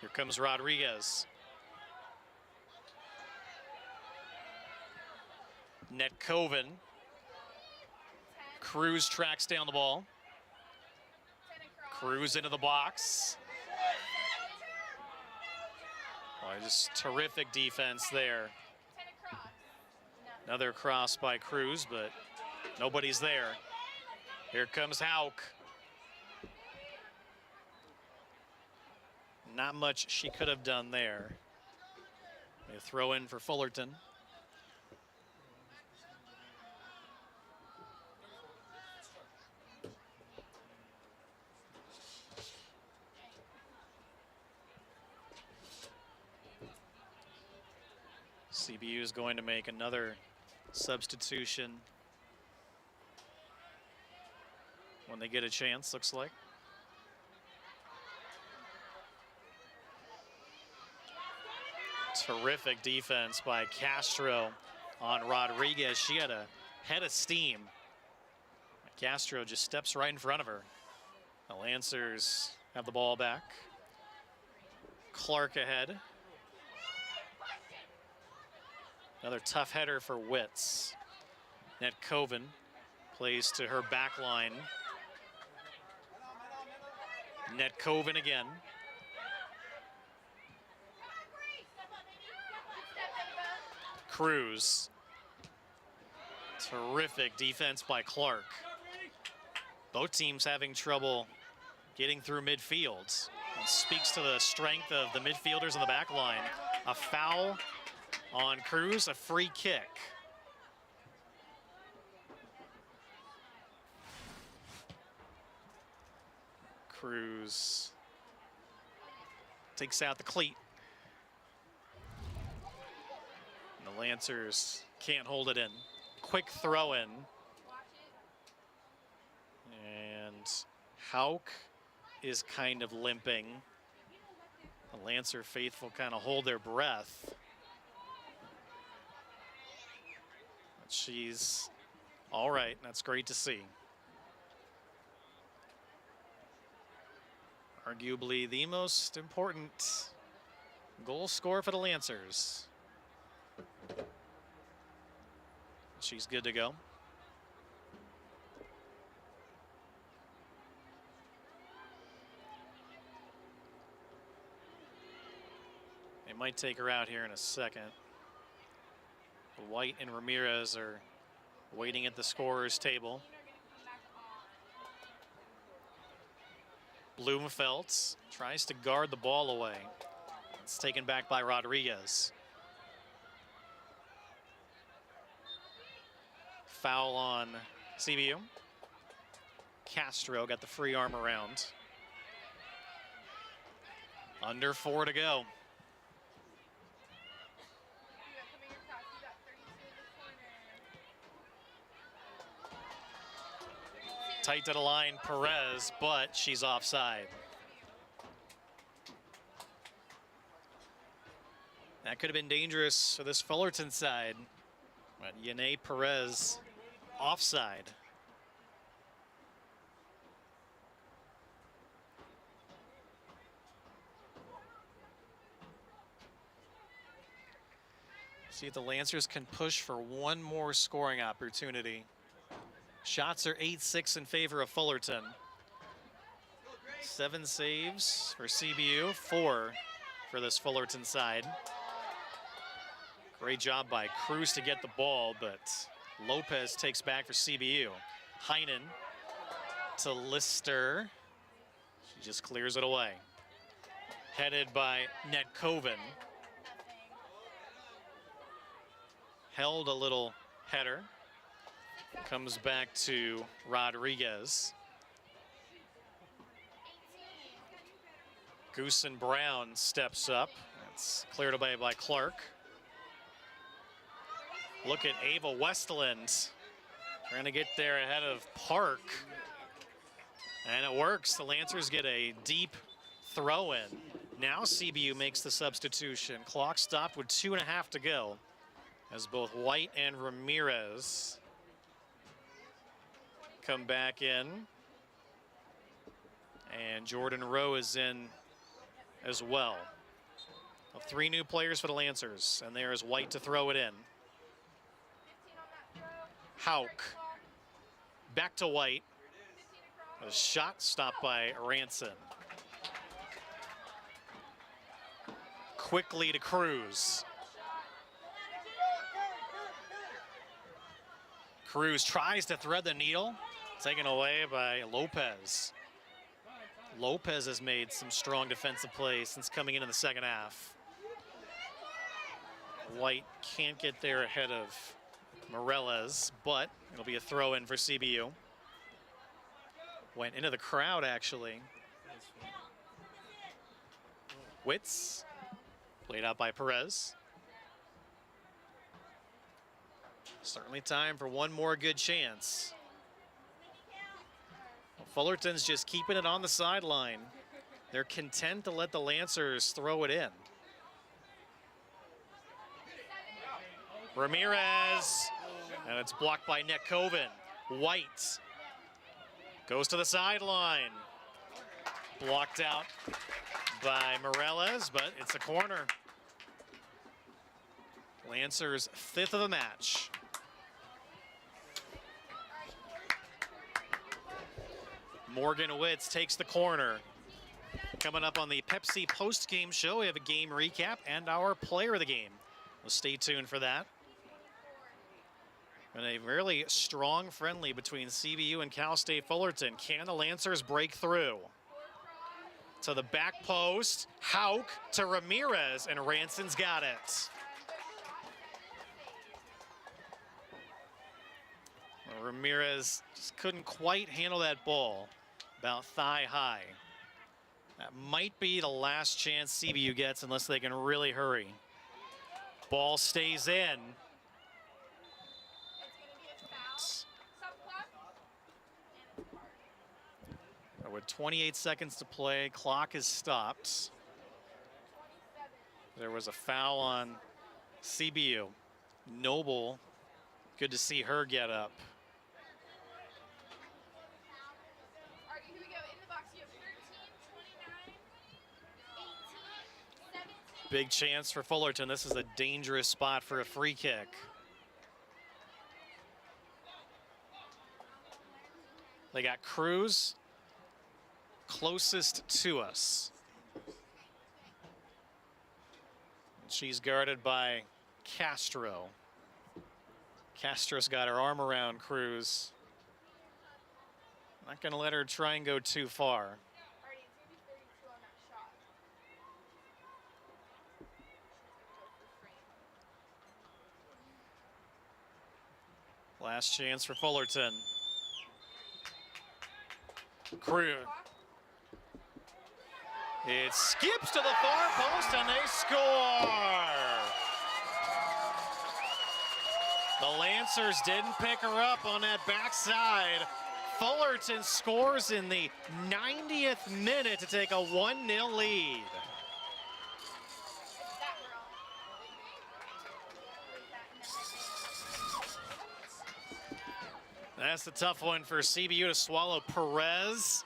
Here comes Rodriguez. Net Coven. Cruz tracks down the ball. Cruz into the box. Oh, just terrific defense there. Another cross by Cruz, but nobody's there. Here comes Hauk. Not much she could have done there. They throw in for Fullerton. CBU is going to make another substitution when they get a chance, looks like. Terrific defense by Castro on Rodriguez. She had a head of steam. Castro just steps right in front of her. The Lancers have the ball back. Clark ahead. Another tough header for Witz. Netkoven plays to her back line. Netkoven again. Cruz. Terrific defense by Clark. Both teams having trouble getting through midfield. It speaks to the strength of the midfielders on the back line. A foul on Cruz, a free kick. Cruz takes out the cleat. And the Lancers can't hold it in. Quick throw in. And Hauk is kind of limping. The Lancer faithful kind of hold their breath. But she's all right. That's great to see. Arguably the most important goal scorer for the Lancers. She's good to go. They might take her out here in a second. White and Ramirez are waiting at the scorer's table. Bloomfeldt tries to guard the ball away. It's taken back by Rodriguez. Foul on CBU. Castro got the free arm around. Under 4 to go. Tight to the line, Perez, but she's offside. That could have been dangerous for this Fullerton side, but Yane Perez offside. See if the Lancers can push for one more scoring opportunity. Shots are 8-6 in favor of Fullerton. 7 saves for CBU, 4 for this Fullerton side. Great job by Cruz to get the ball, but Lopez takes back for CBU. Heinen to Lister. She just clears it away. Headed by Netkoven. Held a little header. Comes back to Rodriguez. Goosen Brown steps up. That's cleared away by Clark. Look at Ava Westland trying to get there ahead of Park. And it works. The Lancers get a deep throw in. Now CBU makes the substitution. Clock stopped with 2.5 to go as both White and Ramirez come back in. And Jordan Rowe is in as well. 3 new players for the Lancers, and there is White to throw it in. Hauk back to White. A shot stopped by Ranson. Quickly to Cruz. Cruz tries to thread the needle, taken away by Lopez. Lopez has made some strong defensive plays since coming into the second half. White can't get there ahead of Morales, but it'll be a throw in for CBU. Went into the crowd, actually. Witz, played out by Perez. Certainly time for one more good chance. Fullerton's just keeping it on the sideline. They're content to let the Lancers throw it in. Ramirez, and it's blocked by Nick Coven. White goes to the sideline. Blocked out by Morales, but it's a corner. Lancers' 5th of the match. Morgan Witz takes the corner. Coming up on the Pepsi post-game show, we have a game recap and our player of the game. Well, stay tuned for that. And a really strong friendly between CBU and Cal State Fullerton. Can the Lancers break through? To the back post, Hauk to Ramirez, and Ranson's got it. Well, Ramirez just couldn't quite handle that ball, about thigh high. That might be the last chance CBU gets unless they can really hurry. Ball stays in. With 28 seconds to play, clock is stopped. There was a foul on CBU. Noble, good to see her get up.
Alright, here we go. In the box, you have 13, 29, 18, 17.
Big chance for Fullerton. This is a dangerous spot for a free kick. They got Cruz closest to us. She's guarded by Castro. Castro's got her arm around Cruz. Not going to let her try and go too far.
Alrighty, it's going to be 32 on that shot.
Last chance for Fullerton. Cruz. It skips to the far post and they score. The Lancers didn't pick her up on that backside. Fullerton scores in the 90th minute to take a 1-0 lead. That's the tough one for CBU to swallow. Perez,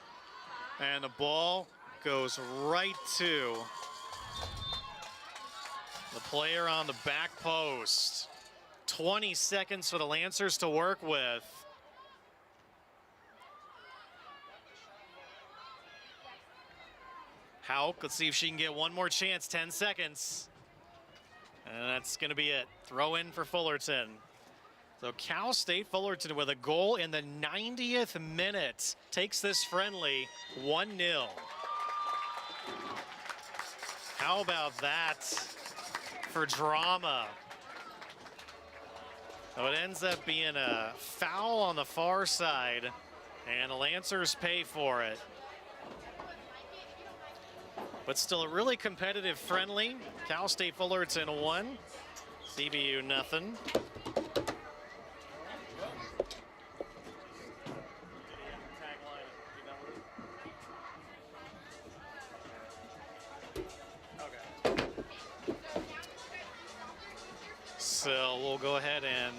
and the ball goes right to the player on the back post. 20 seconds for the Lancers to work with. Hauk, let's see if she can get one more chance. 10 seconds. And that's going to be it. Throw in for Fullerton. So Cal State Fullerton with a goal in the 90th minute takes this friendly 1-0. How about that for drama? So it ends up being a foul on the far side, and the Lancers pay for it. But still a really competitive friendly. Cal State Fullerton 1, CBU nothing. So we'll go ahead and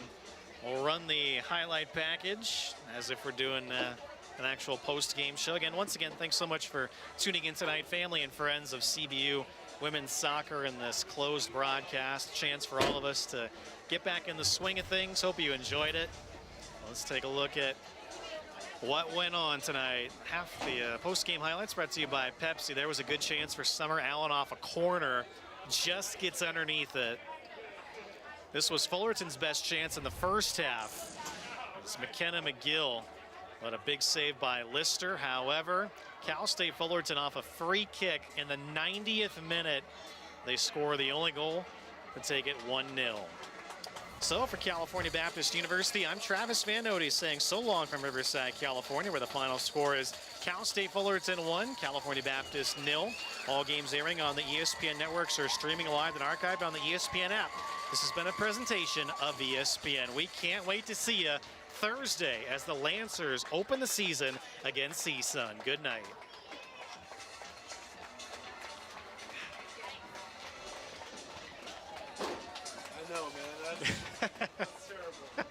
we'll run the highlight package as if we're doing an actual post-game show. Again, once again, thanks so much for tuning in tonight, family and friends of CBU women's soccer in this closed broadcast. Chance for all of us to get back in the swing of things. Hope you enjoyed it. Let's take a look at what went on tonight. Half the post-game highlights brought to you by Pepsi. There was a good chance for Summer Allen off a corner. Just gets underneath it. This was Fullerton's best chance in the first half. It's McKenna McGill, but a big save by Lister. However, Cal State Fullerton off a free kick in the 90th minute. They score the only goal to take it 1-0. So for California Baptist University, I'm Travis Van Nody saying so long from Riverside, California, where the final score is Cal State Fullerton 1, California Baptist 0. All games airing on the ESPN networks are streaming live and archived on the ESPN app. This has been a presentation of ESPN. We can't wait to see you Thursday as the Lancers open the season against CSUN. Good night.
I know, man. That's terrible.